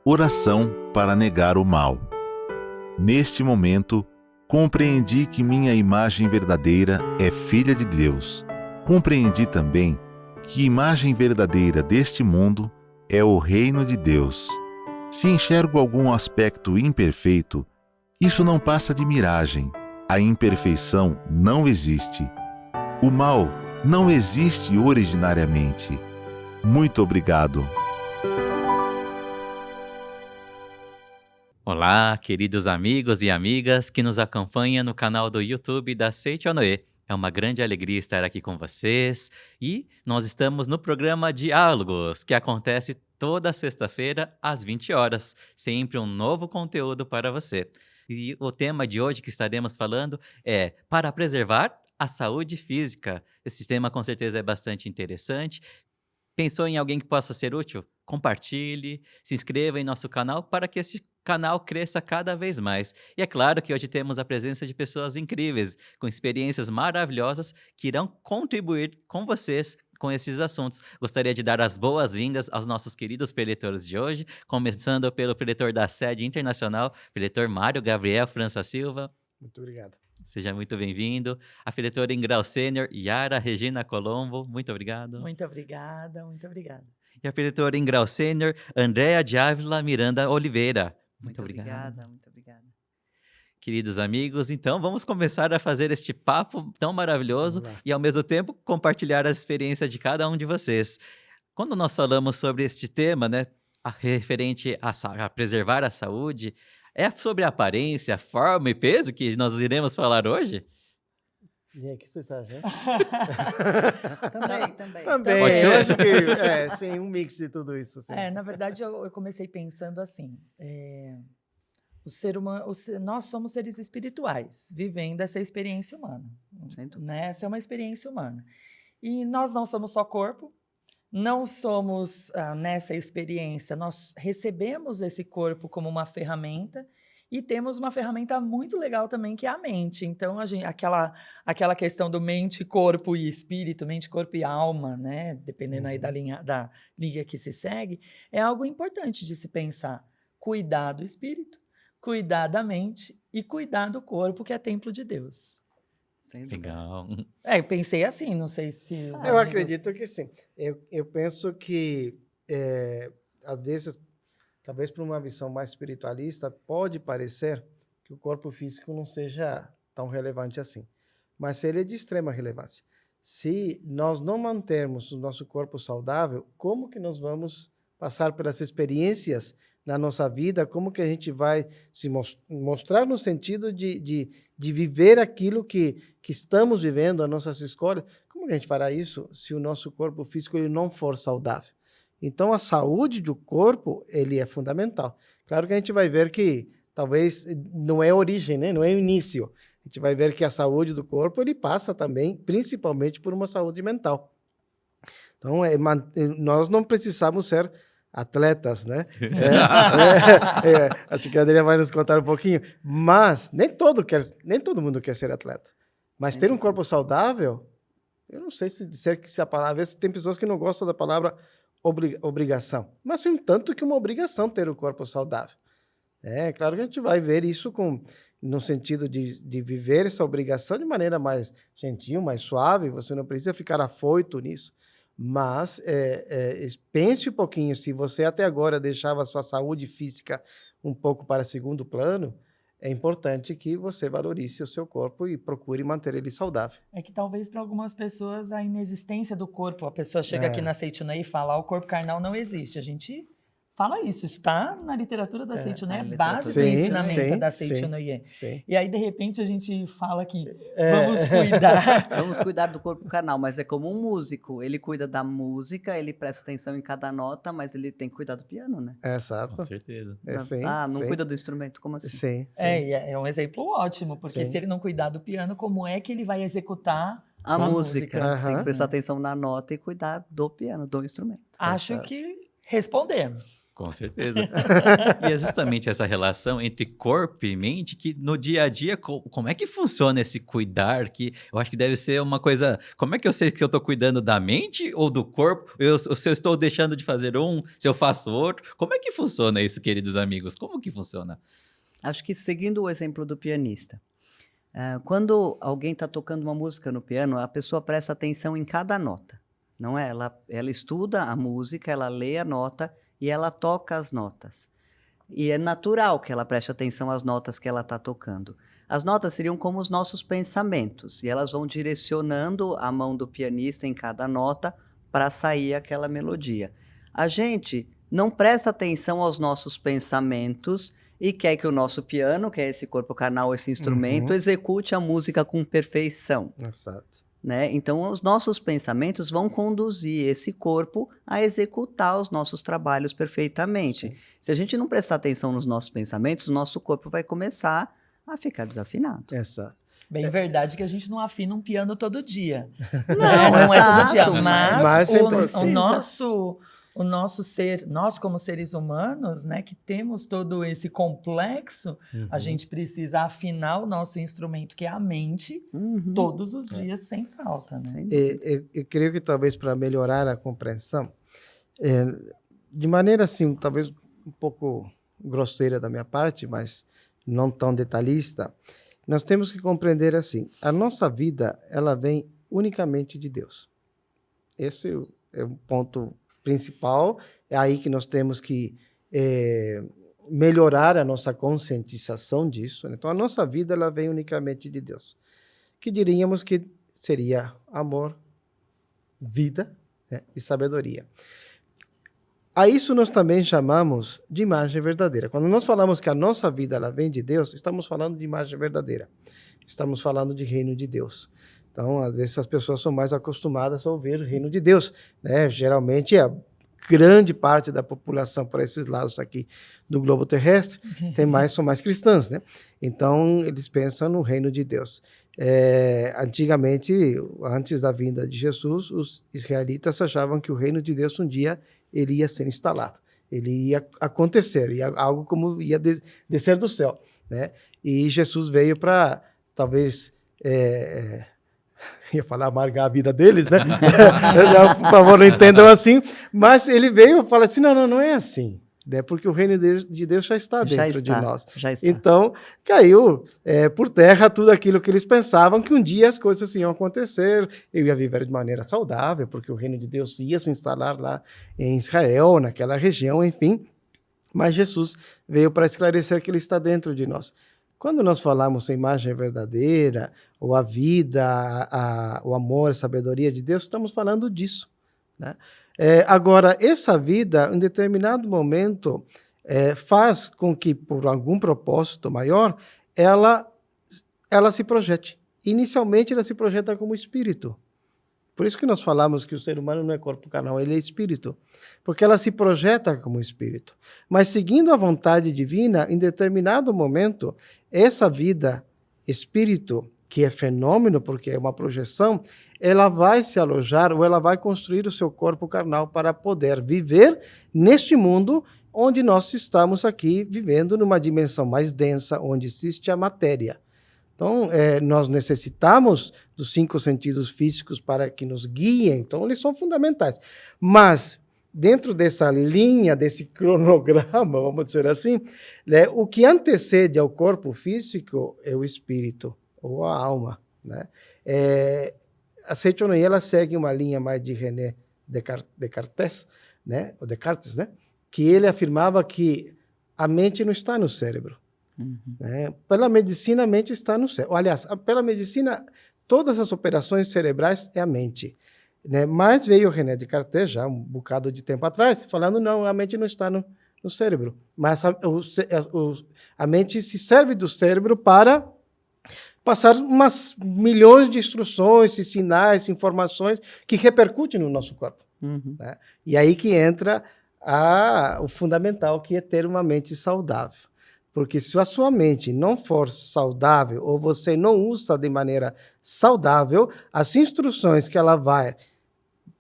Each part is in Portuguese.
Oração para negar o mal. Neste momento, compreendi que minha imagem verdadeira é filha de Deus. Compreendi também que a imagem verdadeira deste mundo é o reino de Deus. Se enxergo algum aspecto imperfeito, isso não passa de miragem. A imperfeição não existe. O mal não existe originariamente. Muito obrigado. Olá, queridos amigos e amigas que nos acompanham no canal do YouTube da Seichonoye. É uma grande alegria estar aqui com vocês e nós estamos no programa Diálogos, que acontece toda sexta-feira às 20 horas. Sempre um novo conteúdo para você. E o tema de hoje que estaremos falando é para preservar a saúde física. Esse tema com certeza é bastante interessante. Pensou em alguém que possa ser útil? Compartilhe, se inscreva em nosso canal para que esse canal cresça cada vez mais. E é claro que hoje temos a presença de pessoas incríveis, com experiências maravilhosas que irão contribuir com vocês com esses assuntos. Gostaria de dar as boas-vindas aos nossos queridos preletores de hoje, começando pelo preletor da sede internacional, preletor Mário Gabriel França Silva. Muito obrigado. Seja muito bem-vindo. A preletora em grau sênior, Yara Regina Colombo. Muito obrigado. Muito obrigada, muito obrigada. E a preletora em grau sênior, Andréa de Ávila Miranda Oliveira. Muito obrigado. Muito obrigada. Queridos amigos, então vamos começar a fazer este papo tão maravilhoso e, ao mesmo tempo, compartilhar a experiência de cada um de vocês. Quando nós falamos sobre este tema, né, referente a preservar a saúde, é sobre a aparência, forma e peso que nós iremos falar hoje? E aí, o que vocês acham? Também. Também. Pode ser? Eu acho que, sim, um mix de tudo isso. Sim. Na verdade, eu comecei pensando assim, o ser humano, nós somos seres espirituais, vivendo essa experiência humana. Né? Essa é uma experiência humana. E nós não somos só corpo, não somos, nessa experiência, nós recebemos esse corpo como uma ferramenta e temos uma ferramenta muito legal também, que é a mente. Então, aquela questão do mente, corpo e espírito, mente, corpo e alma, né? Dependendo aí da linha que se segue, é algo importante de se pensar. Cuidar do espírito, cuidar da mente e cuidar do corpo, que é templo de Deus. Legal. Eu pensei assim, não sei se... Eu acredito que sim. Eu penso que, às vezes, talvez por uma visão mais espiritualista, pode parecer que o corpo físico não seja tão relevante assim. Mas ele é de extrema relevância. Se nós não mantermos o nosso corpo saudável, como que nós vamos passar pelas experiências na nossa vida? Como que a gente vai se mostrar no sentido de viver aquilo que estamos vivendo, as nossas escolhas? Como que a gente fará isso se o nosso corpo físico ele não for saudável? Então, a saúde do corpo, ele é fundamental. Claro que a gente vai ver que talvez não é origem, né? Não é início. A gente vai ver que a saúde do corpo, ele passa também, principalmente, por uma saúde mental. Então, nós não precisamos ser atletas, né? Acho que a Adriana vai nos contar um pouquinho. Mas nem todo mundo quer ser atleta. Mas ter um corpo saudável, eu não sei se dizer que a palavra... Às vezes tem pessoas que não gostam da palavra obrigação, mas sim um tanto que uma obrigação ter o corpo saudável. Claro que a gente vai ver isso no sentido de viver essa obrigação de maneira mais gentil, mais suave, você não precisa ficar afoito nisso, mas pense um pouquinho, se você até agora deixava a sua saúde física um pouco para segundo plano, é importante que você valorize o seu corpo e procure manter ele saudável. É que talvez para algumas pessoas a inexistência do corpo, a pessoa chega aqui na Seichonoye e fala, o corpo carnal não existe. A gente fala isso está na literatura da Seichonoye, é base do ensinamento da Seichonoye. E aí, de repente, a gente fala que vamos cuidar. Vamos cuidar do corpo carnal, mas é como um músico. Ele cuida da música, ele presta atenção em cada nota, mas ele tem que cuidar do piano, né? Exato. Com certeza. Não cuida do instrumento, como assim? Sim. É um exemplo ótimo, porque se ele não cuidar do piano, como é que ele vai executar a música? Tem que prestar atenção na nota e cuidar do piano, do instrumento. Acho que respondemos. Com certeza. E é justamente essa relação entre corpo e mente que no dia a dia, como é que funciona esse cuidar? Que eu acho que deve ser uma coisa... Como é que eu sei se eu estou cuidando da mente ou do corpo? Se eu estou deixando de fazer um, se eu faço outro? Como é que funciona isso, queridos amigos? Como que funciona? Acho que seguindo o exemplo do pianista, quando alguém está tocando uma música no piano, a pessoa presta atenção em cada nota. Não é? Ela estuda a música, ela lê a nota e ela toca as notas. E é natural que ela preste atenção às notas que ela está tocando. As notas seriam como os nossos pensamentos, e elas vão direcionando a mão do pianista em cada nota para sair aquela melodia. A gente não presta atenção aos nossos pensamentos e quer que o nosso piano, que é esse corpo carnal, esse instrumento, execute a música com perfeição. Exato. Né? Então, os nossos pensamentos vão conduzir esse corpo a executar os nossos trabalhos perfeitamente. Sim. Se a gente não prestar atenção nos nossos pensamentos, o nosso corpo vai começar a ficar desafinado. Exato. Bem verdade que a gente não afina um piano todo dia. Não é todo dia, mas o nosso ser, nós como seres humanos, né, que temos todo esse complexo, a gente precisa afinar o nosso instrumento, que é a mente, todos os dias, sem falta. Né? Eu creio que talvez para melhorar a compreensão, de maneira assim, talvez um pouco grosseira da minha parte, mas não tão detalhista, nós temos que compreender assim, a nossa vida, ela vem unicamente de Deus. Esse é o ponto principal, é aí que nós temos que melhorar a nossa conscientização disso. Né? Então, a nossa vida, ela vem unicamente de Deus. Que diríamos que seria amor, vida, né? E sabedoria. A isso nós também chamamos de imagem verdadeira. Quando nós falamos que a nossa vida ela vem de Deus, estamos falando de imagem verdadeira. Estamos falando de reino de Deus. Então, às vezes, as pessoas são mais acostumadas a ouvir o reino de Deus. Né? Geralmente, a grande parte da população por esses lados aqui do globo terrestre são mais cristãs. Né? Então, eles pensam no reino de Deus. Antigamente, antes da vinda de Jesus, os israelitas achavam que o reino de Deus um dia ele ia ser instalado. Ele ia acontecer, algo como ia descer do céu. Né? E Jesus veio para, talvez... ia falar amargar a vida deles, né? Por favor, não entendam assim. Mas ele veio e falou assim, não é assim. Né? Porque o reino de Deus já está dentro de nós. Já está. Então, caiu por terra tudo aquilo que eles pensavam, que um dia as coisas iam acontecer, eu ia viver de maneira saudável, porque o reino de Deus ia se instalar lá em Israel, naquela região, enfim. Mas Jesus veio para esclarecer que ele está dentro de nós. Quando nós falamos em imagem verdadeira, ou a vida, o amor, a sabedoria de Deus, estamos falando disso. Né? Agora, essa vida, em determinado momento, faz com que, por algum propósito maior, ela se projete. Inicialmente, ela se projeta como espírito. Por isso que nós falamos que o ser humano não é corpo carnal, ele é espírito. Porque ela se projeta como espírito. Mas seguindo a vontade divina, em determinado momento, essa vida, espírito, que é fenômeno, porque é uma projeção, ela vai se alojar ou ela vai construir o seu corpo carnal para poder viver neste mundo onde nós estamos aqui vivendo numa dimensão mais densa, onde existe a matéria. Então, nós necessitamos dos 5 sentidos físicos para que nos guiem, então eles são fundamentais. Mas, dentro dessa linha, desse cronograma, vamos dizer assim, né, o que antecede ao corpo físico é o espírito, ou a alma. Né? A Seichonoye, ela segue uma linha mais de René Descartes, né, ou Descartes, né, que ele afirmava que a mente não está no cérebro. Pela medicina, a mente está no cérebro. Aliás, pela medicina, todas as operações cerebrais é a mente. Né? Mas veio o René Descartes, já um bocado de tempo atrás, falando, não, a mente não está no cérebro. Mas a mente se serve do cérebro para passar umas milhões de instruções, sinais, informações que repercutem no nosso corpo. Né? E aí que entra o fundamental, que é ter uma mente saudável. Porque se a sua mente não for saudável, ou você não usa de maneira saudável, as instruções que ela vai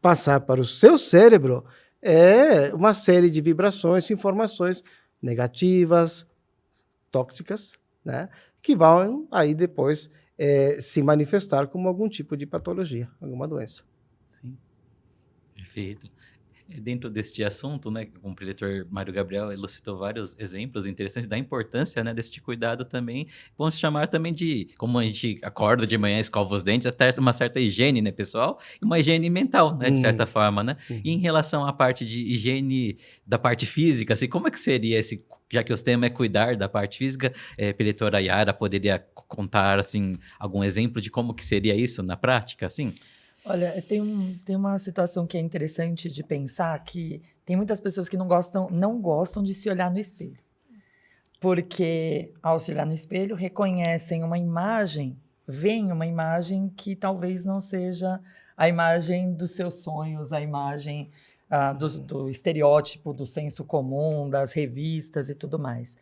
passar para o seu cérebro é uma série de vibrações, informações negativas, tóxicas, né? Que vão aí depois se manifestar como algum tipo de patologia, alguma doença. Sim. Perfeito. Dentro deste assunto, né, como o preletor Mário Gabriel elucidou vários exemplos interessantes da importância, né, deste cuidado também. Vamos chamar também de, como a gente acorda de manhã, escova os dentes, até uma certa higiene, né, pessoal, e uma higiene mental, né, de certa forma, né? E em relação à parte de higiene da parte física, assim, como é que seria esse, já que o tema é cuidar da parte física, preletora Yara poderia contar, assim, algum exemplo de como que seria isso na prática, assim? Olha, tem uma situação que é interessante de pensar, que tem muitas pessoas que não gostam de se olhar no espelho. Porque ao se olhar no espelho, reconhecem uma imagem, veem uma imagem que talvez não seja a imagem dos seus sonhos, a imagem do estereótipo, do senso comum, das revistas e tudo mais.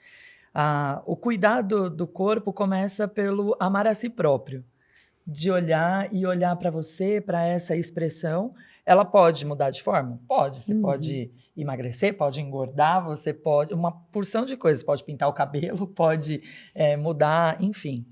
O cuidado do corpo começa pelo amar a si próprio, de olhar para você, para essa expressão. Ela pode mudar de forma? Pode. Você pode emagrecer, pode engordar, você pode... Uma porção de coisas. Pode pintar o cabelo, pode mudar, enfim.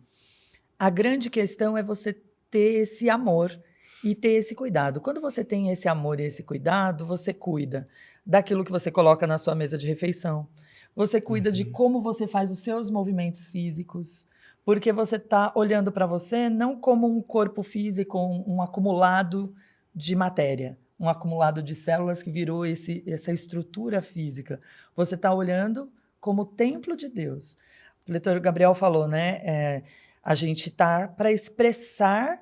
A grande questão é você ter esse amor e ter esse cuidado. Quando você tem esse amor e esse cuidado, você cuida daquilo que você coloca na sua mesa de refeição. Você cuida de como você faz os seus movimentos físicos, porque você está olhando para você não como um corpo físico, um acumulado de matéria, um acumulado de células que virou essa estrutura física. Você está olhando como o templo de Deus. O leitor Gabriel falou, né? A gente está para expressar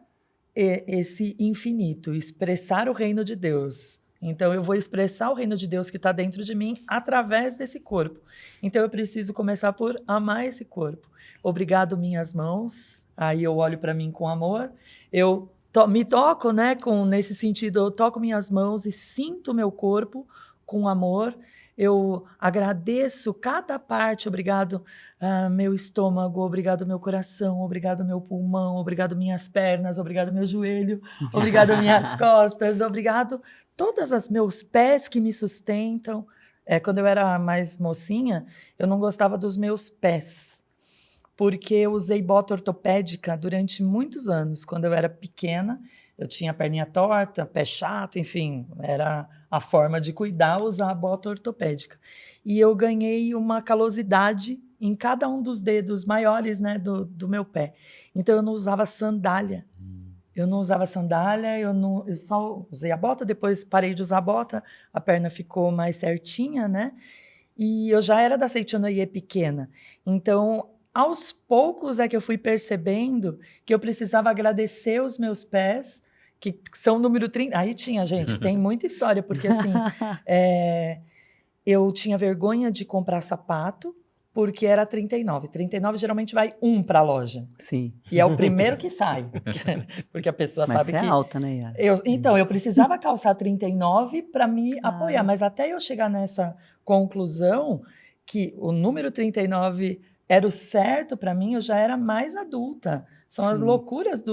esse infinito, expressar o reino de Deus. Então, eu vou expressar o reino de Deus que está dentro de mim através desse corpo. Então, eu preciso começar por amar esse corpo. Obrigado, minhas mãos. Aí eu olho para mim com amor. Eu me toco, né? Nesse sentido, eu toco minhas mãos e sinto meu corpo com amor. Eu agradeço cada parte. Obrigado, meu estômago. Obrigado, meu coração. Obrigado, meu pulmão. Obrigado, minhas pernas. Obrigado, meu joelho. Obrigado, minhas costas. Obrigado, todos os meus pés que me sustentam. Quando eu era mais mocinha, eu não gostava dos meus pés, porque eu usei bota ortopédica durante muitos anos. Quando eu era pequena, eu tinha a perninha torta, pé chato, enfim, era a forma de cuidar, usar a bota ortopédica. E eu ganhei uma calosidade em cada um dos dedos maiores, né, do meu pé. Então, eu não usava sandália. Eu só usei a bota, depois parei de usar a bota, a perna ficou mais certinha, né? E eu já era da Seichonoye pequena. Então, aos poucos é que eu fui percebendo que eu precisava agradecer os meus pés, que são número 30. Aí tinha, gente, tem muita história, porque assim, eu tinha vergonha de comprar sapato, porque era 39. 39 geralmente vai para a loja. Sim. E é o primeiro que sai. Porque a pessoa Mas sabe você que... é alta, né, Yara? Então, eu precisava calçar 39 para me apoiar. Mas até eu chegar nessa conclusão que o número 39 era o certo para mim, eu já era mais adulta. São as loucuras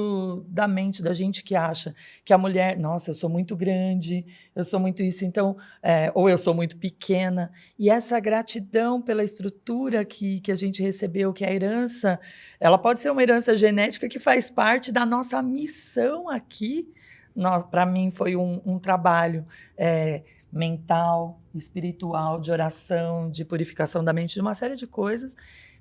da mente da gente que acha que a mulher, nossa, eu sou muito grande, eu sou muito isso, então, ou eu sou muito pequena. E essa gratidão pela estrutura que a gente recebeu, que é a herança, ela pode ser uma herança genética que faz parte da nossa missão aqui. Para mim foi um trabalho mental, espiritual, de oração, de purificação da mente, de uma série de coisas,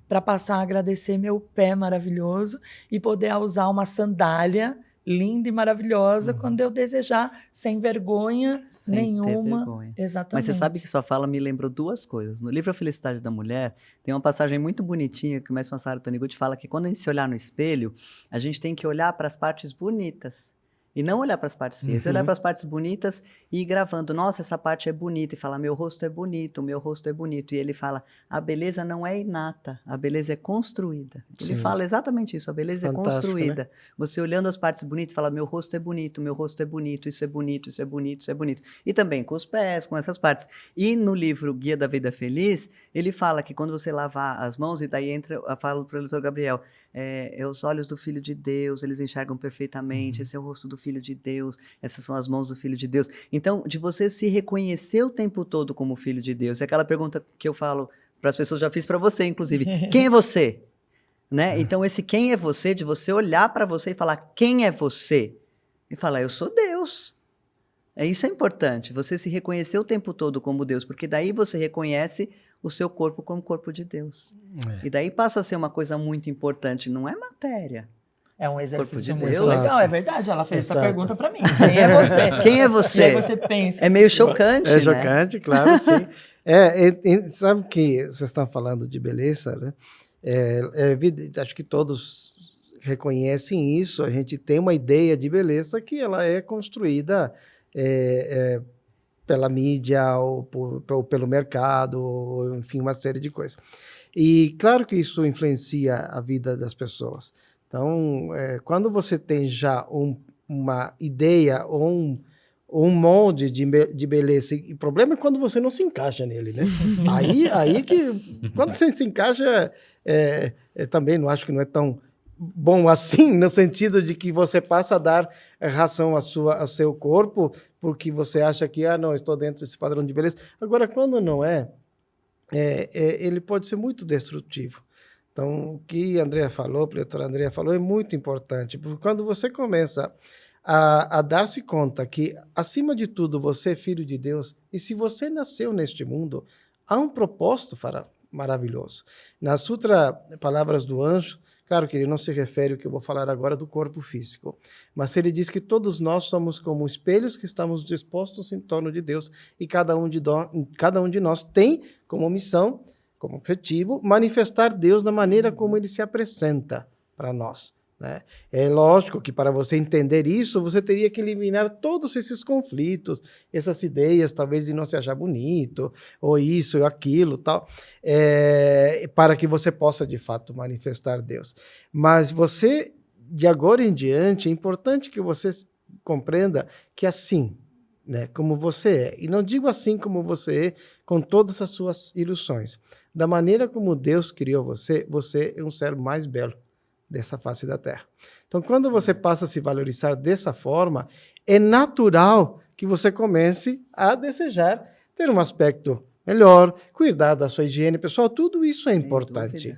para passar a agradecer meu pé maravilhoso e poder usar uma sandália linda e maravilhosa quando eu desejar, sem vergonha nenhuma. Vergonha. Exatamente. Mas você sabe que sua fala me lembrou duas coisas. No livro A Felicidade da Mulher, tem uma passagem muito bonitinha que o mestre Masaru Taniguchi fala que quando a gente se olhar no espelho, a gente tem que olhar para as partes bonitas. E não olhar para as partes feias, olhar para as partes bonitas e ir gravando. Nossa, essa parte é bonita. E falar, meu rosto é bonito, meu rosto é bonito. E ele fala, a beleza não é inata, a beleza é construída. Ele fala exatamente isso, a beleza é construída. Né? Você olhando as partes bonitas, fala, meu rosto é bonito, meu rosto é bonito, isso é bonito, isso é bonito, isso é bonito. E também com os pés, com essas partes. E no livro Guia da Vida Feliz, ele fala que quando você lavar as mãos, e daí entra, fala para o leitor Gabriel, os olhos do Filho de Deus, eles enxergam perfeitamente, esse é o rosto do Filho de Deus, essas são as mãos do Filho de Deus. Então, de você se reconhecer o tempo todo como Filho de Deus, é aquela pergunta que eu falo para as pessoas, já fiz para você, inclusive, quem é você? Né? Então, esse quem é você, de você olhar para você e falar, quem é você? E falar, eu sou Deus. Isso é importante, você se reconhecer o tempo todo como Deus, porque daí você reconhece o seu corpo como corpo de Deus. E daí passa a ser uma coisa muito importante, não é matéria. É um exercício muito Deus. legal, é verdade. Ela fez essa Exato. pergunta para mim. Quem é você? Quem é E você? aí você pensa. É meio chocante, É né? chocante, claro, sim. Sabe que vocês estão falando de beleza, né? É evidente, acho que todos reconhecem isso. A gente tem uma ideia de beleza que ela é construída pela mídia ou pelo mercado, ou, enfim, uma série de coisas. E claro que isso influencia a vida das pessoas. Então, quando você tem já uma ideia ou um molde de beleza, e o problema é quando você não se encaixa nele, né? Aí que, quando você se encaixa, também não acho que não é tão bom assim, no sentido de que você passa a dar razão ao seu corpo, porque você acha que, não, estou dentro desse padrão de beleza. Agora, quando não ele pode ser muito destrutivo. Então, o que a Andrea falou, a doutora Andrea falou, é muito importante, porque quando você começa a dar-se conta que, acima de tudo, você é filho de Deus, e se você nasceu neste mundo, há um propósito maravilhoso. Na Sutra Palavras do Anjo, claro que ele não se refere ao que eu vou falar agora do corpo físico, mas ele diz que todos nós somos como espelhos que estamos dispostos em torno de Deus, e cada um de nós tem como missão, como objetivo, manifestar Deus da maneira como ele se apresenta para nós, né? É lógico que para você entender isso, você teria que eliminar todos esses conflitos, essas ideias talvez de não se achar bonito, ou isso, ou aquilo, tal, para que você possa de fato manifestar Deus. Mas você, de agora em diante, é importante que você compreenda que assim, né, como você é, e não digo assim como você é com todas as suas ilusões, da maneira como Deus criou você, você é um ser mais belo dessa face da Terra. Então, quando você passa a se valorizar dessa forma, é natural que você comece a desejar ter um aspecto melhor, cuidar da sua higiene pessoal, tudo isso é importante.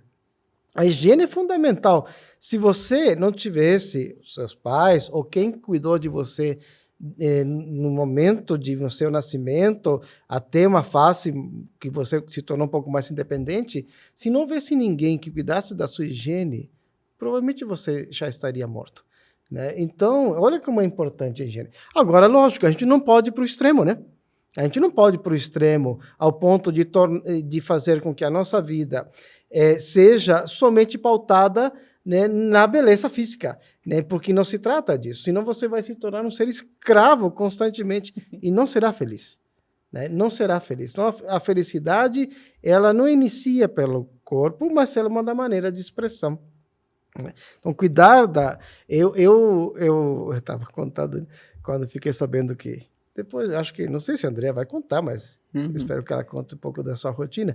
A higiene é fundamental. Se você não tivesse os seus pais ou quem cuidou de você no momento do seu nascimento, até uma fase que você se tornou um pouco mais independente, se não houvesse ninguém que cuidasse da sua higiene, provavelmente você já estaria morto, né? Então, olha como é importante a higiene. Agora, lógico, a gente não pode ir para o extremo, né? A gente não pode ir para o extremo ao ponto de fazer com que a nossa vida seja somente pautada, né, na beleza física, né? Porque não se trata disso, senão você vai se tornar um ser escravo constantemente e não será feliz, né? Não será feliz. Então, a felicidade, ela não inicia pelo corpo, mas ela é uma maneira de expressão. Então, cuidar da... Eu estava contando quando fiquei sabendo que... Depois, acho que... Não sei se a Andrea vai contar, mas espero que ela conte um pouco da sua rotina.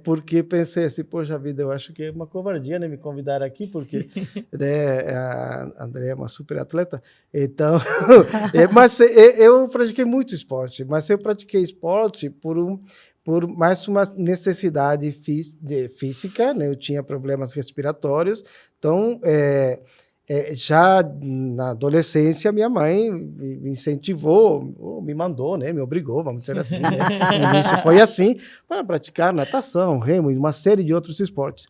Porque pensei assim, poxa vida, eu acho que é uma covardia, né, me convidar aqui, porque né, a Andrea é uma super atleta. Então, mas eu pratiquei muito esporte, mas eu pratiquei esporte por mais uma necessidade física, né? Eu tinha problemas respiratórios, então, já na adolescência, minha mãe me incentivou, me mandou, né? Me obrigou, vamos dizer assim, né? No início foi assim, para praticar natação, remo e uma série de outros esportes.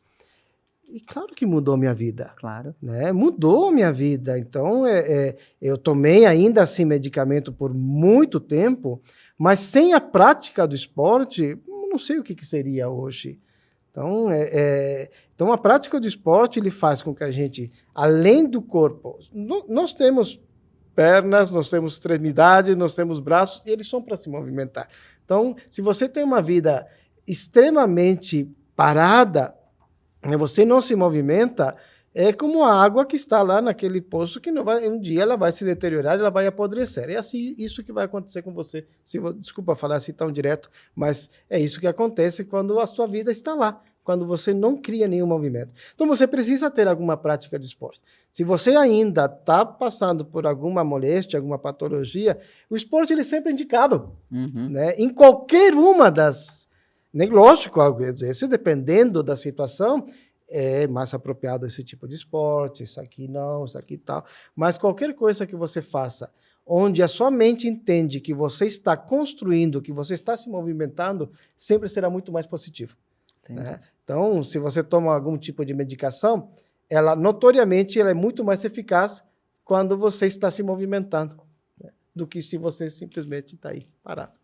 E claro que mudou minha vida. Claro. Né? Mudou minha vida. Então, eu tomei ainda assim medicamento por muito tempo, mas sem a prática do esporte, não sei o que seria hoje. Então, então, a prática do esporte ele faz com que a gente, além do corpo, nós temos pernas, nós temos extremidades, nós temos braços, e eles são para se movimentar. Então, se você tem uma vida extremamente parada, você não se movimenta, é como a água que está lá naquele poço que um dia ela vai se deteriorar, ela vai apodrecer. É assim, isso que vai acontecer com você. Desculpa falar assim tão direto, mas é isso que acontece quando a sua vida está lá, quando você não cria nenhum movimento. Então, você precisa ter alguma prática de esporte. Se você ainda está passando por alguma moléstia, alguma patologia, o esporte ele é sempre indicado, né? Em qualquer uma das... Né? Lógico, às vezes, dependendo da situação, é mais apropriado esse tipo de esporte, isso aqui não, isso aqui tal. Mas qualquer coisa que você faça, onde a sua mente entende que você está construindo, que você está se movimentando, sempre será muito mais positivo. Né? Então, se você toma algum tipo de medicação, ela notoriamente ela é muito mais eficaz quando você está se movimentando, né? Do que se você simplesmente está aí parado.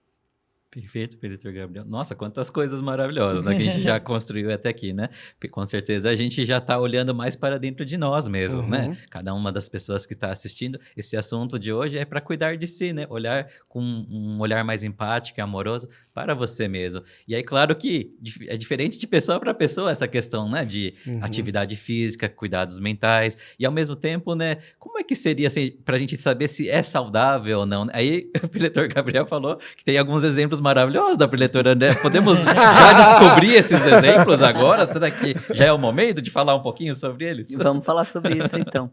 Perfeito, Preletor Gabriel. Nossa, quantas coisas maravilhosas, né, que a gente já construiu até aqui, né? Com certeza a gente já está olhando mais para dentro de nós mesmos, né? Cada uma das pessoas que está assistindo. Esse assunto de hoje é para cuidar de si, né? Olhar com um olhar mais empático e amoroso para você mesmo. E aí, claro que é diferente de pessoa para pessoa essa questão, né? De atividade física, cuidados mentais. E ao mesmo tempo, né? Como é que seria assim, para a gente saber se é saudável ou não? Aí o Preletor Gabriel falou que tem alguns exemplos maravilhosos da preletora André. Podemos já descobrir esses exemplos agora? Será que já é o momento de falar um pouquinho sobre eles? Vamos falar sobre isso, então.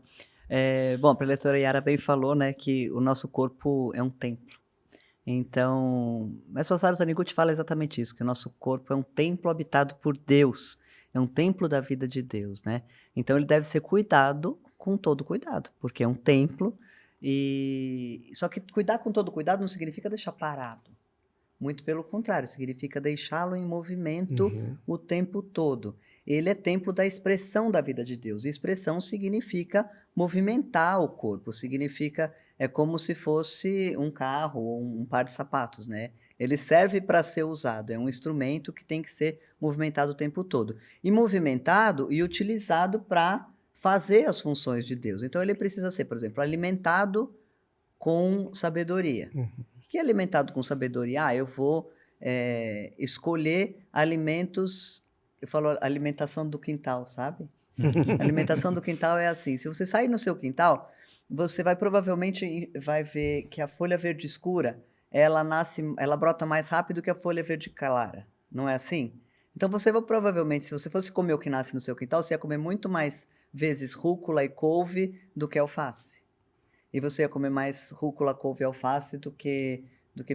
Bom, a preletora Yara bem falou, né, que o nosso corpo é um templo. Então, mas o Masaru Taniguchi fala exatamente isso, que o nosso corpo é um templo habitado por Deus. É um templo da vida de Deus, né? Então, ele deve ser cuidado com todo cuidado, porque é um templo. Só que cuidar com todo cuidado não significa deixar parado. Muito pelo contrário, significa deixá-lo em movimento o tempo todo. Ele é templo da expressão da vida de Deus. E expressão significa movimentar o corpo, significa, é como se fosse um carro ou um par de sapatos, né? Ele serve para ser usado, é um instrumento que tem que ser movimentado o tempo todo. E movimentado e utilizado para fazer as funções de Deus. Então ele precisa ser, por exemplo, alimentado com sabedoria. O que é alimentado com sabedoria? Eu vou escolher alimentos, eu falo alimentação do quintal, sabe? Alimentação do quintal é assim, se você sair no seu quintal, você vai provavelmente vai ver que a folha verde escura, ela brota mais rápido que a folha verde clara, não é assim? Então você vai provavelmente, se você fosse comer o que nasce no seu quintal, você ia comer muito mais vezes rúcula e couve do que alface. E você ia comer mais rúcula, couve e alface do que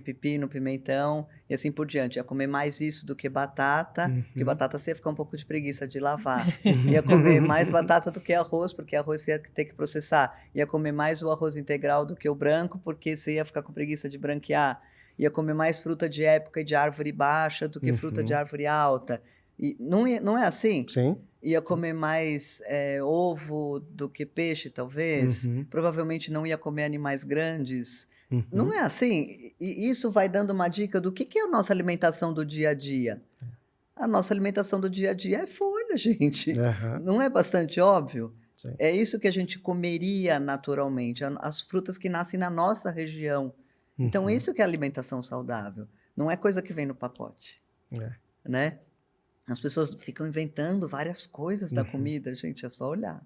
pepino, pimentão e assim por diante. Ia comer mais isso do que batata, porque batata você ia ficar um pouco de preguiça de lavar. Ia comer mais batata do que arroz, porque arroz você ia ter que processar. Ia comer mais o arroz integral do que o branco, porque você ia ficar com preguiça de branquear. Ia comer mais fruta de época e de árvore baixa do que fruta de árvore alta. E não é assim? Sim. Ia comer mais ovo do que peixe, talvez. Provavelmente não ia comer animais grandes. Não é assim? E isso vai dando uma dica do que é a nossa alimentação do dia a dia. A nossa alimentação do dia a dia é folha, gente. Não é bastante óbvio? Sim. É isso que a gente comeria naturalmente, as frutas que nascem na nossa região. Então, isso que é alimentação saudável. Não é coisa que vem no pacote. Né? As pessoas ficam inventando várias coisas da comida, gente, é só olhar.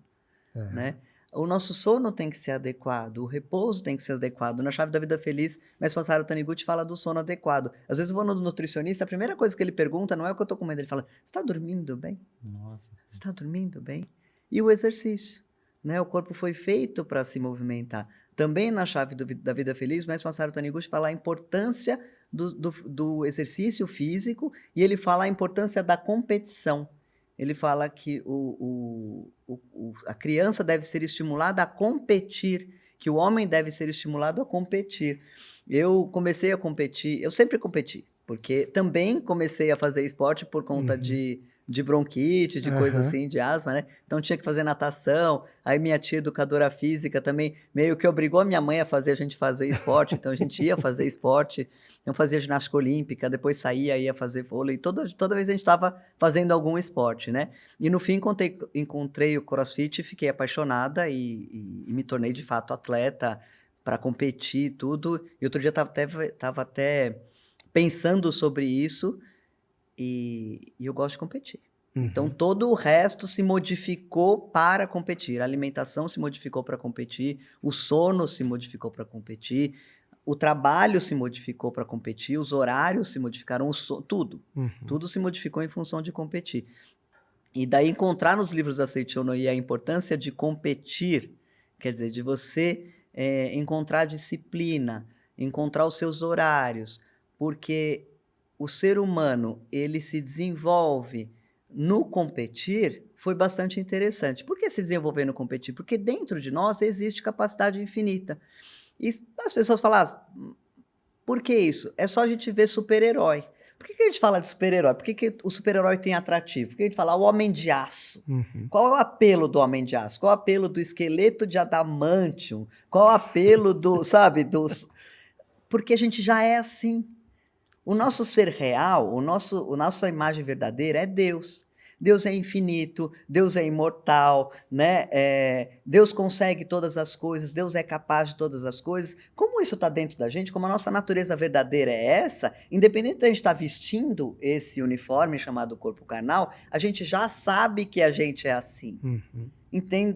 Né? O nosso sono tem que ser adequado, o repouso tem que ser adequado. Na Chave da Vida Feliz, Mestre Masaru Taniguchi fala do sono adequado. Às vezes eu vou no nutricionista, a primeira coisa que ele pergunta não é o que eu estou comendo, ele fala, você está dormindo bem? Nossa. Você está dormindo bem? E o exercício. Né? O corpo foi feito para se movimentar. Também na Chave da Vida Feliz, o Mestre Masaru Taniguchi fala a importância do exercício físico e ele fala a importância da competição. Ele fala que a criança deve ser estimulada a competir, que o homem deve ser estimulado a competir. Eu comecei a competir, eu sempre competi, porque também comecei a fazer esporte por conta de bronquite, de coisa assim, de asma, né? Então tinha que fazer natação. Aí minha tia educadora física também meio que obrigou a minha mãe a gente fazer esporte. Então a gente ia fazer esporte. Eu fazia ginástica olímpica, depois saía, ia fazer vôlei. Toda vez a gente estava fazendo algum esporte, né? E no fim encontrei o CrossFit, fiquei apaixonada e me tornei de fato atleta para competir e tudo. E outro dia estava até pensando sobre isso. E eu gosto de competir. Então, todo o resto se modificou para competir. A alimentação se modificou para competir, o sono se modificou para competir, o trabalho se modificou para competir, os horários se modificaram, tudo. Tudo se modificou em função de competir. E daí encontrar nos livros da Seiichi Onoye a importância de competir, quer dizer, de você encontrar disciplina, encontrar os seus horários, porque o ser humano, ele se desenvolve no competir, foi bastante interessante. Por que se desenvolver no competir? Porque dentro de nós existe capacidade infinita. E as pessoas falam, por que isso? É só a gente ver super-herói. Por que a gente fala de super-herói? Por que o super-herói tem atrativo? Por que a gente fala o Homem de Aço? Qual é o apelo do Homem de Aço? Qual é o apelo do esqueleto de adamantium? Qual é o apelo do, sabe, Porque a gente já é assim. O nosso ser real, a nossa imagem verdadeira é Deus. Deus é infinito, Deus é imortal, né? Deus consegue todas as coisas, Deus é capaz de todas as coisas. Como isso está dentro da gente, como a nossa natureza verdadeira é essa, independente de a gente estar vestindo esse uniforme chamado corpo carnal, a gente já sabe que a gente é assim.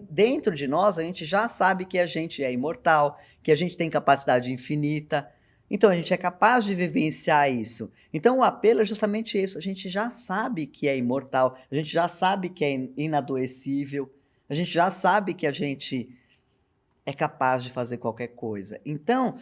Dentro de nós, a gente já sabe que a gente é imortal, que a gente tem capacidade infinita. Então, a gente é capaz de vivenciar isso. Então, o apelo é justamente isso. A gente já sabe que é imortal, a gente já sabe que é inadoecível, a gente já sabe que a gente é capaz de fazer qualquer coisa. Então,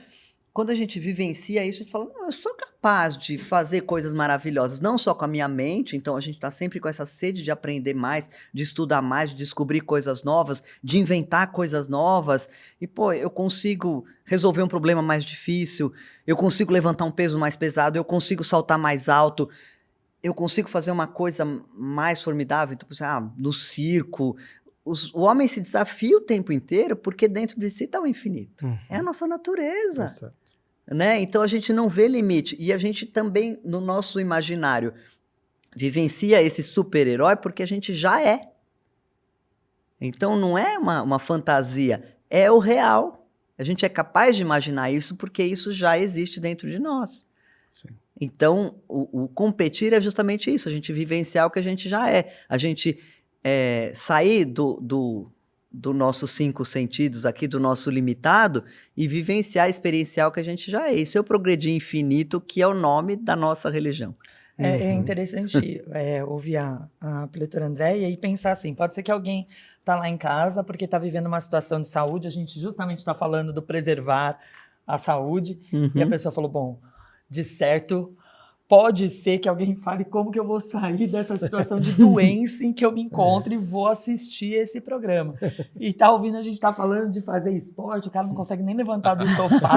quando a gente vivencia isso, a gente fala, não, eu sou capaz de fazer coisas maravilhosas, não só com a minha mente, então a gente está sempre com essa sede de aprender mais, de estudar mais, de descobrir coisas novas, de inventar coisas novas, e pô, eu consigo resolver um problema mais difícil, eu consigo levantar um peso mais pesado, eu consigo saltar mais alto, eu consigo fazer uma coisa mais formidável, então, no circo. O homem se desafia o tempo inteiro porque dentro de si está o infinito. É a nossa natureza. Exato. Né? Então a gente não vê limite. E a gente também, no nosso imaginário, vivencia esse super-herói porque a gente já é. Então não é uma fantasia, é o real. A gente é capaz de imaginar isso porque isso já existe dentro de nós. Sim. Então o competir é justamente isso, a gente vivenciar o que a gente já é. A gente sair do nossos 5 sentidos aqui, do nosso limitado, e vivenciar, experienciar o que a gente já é. Isso é o progredir infinito, que é o nome da nossa religião. É interessante ouvir a pletora Andréia e pensar assim, pode ser que alguém está lá em casa porque está vivendo uma situação de saúde, a gente justamente está falando do preservar a saúde, e a pessoa falou, bom, de certo, pode ser que alguém fale como que eu vou sair dessa situação de doença em que eu me encontro e vou assistir esse programa. E tá ouvindo, a gente tá falando de fazer esporte, o cara não consegue nem levantar do sofá,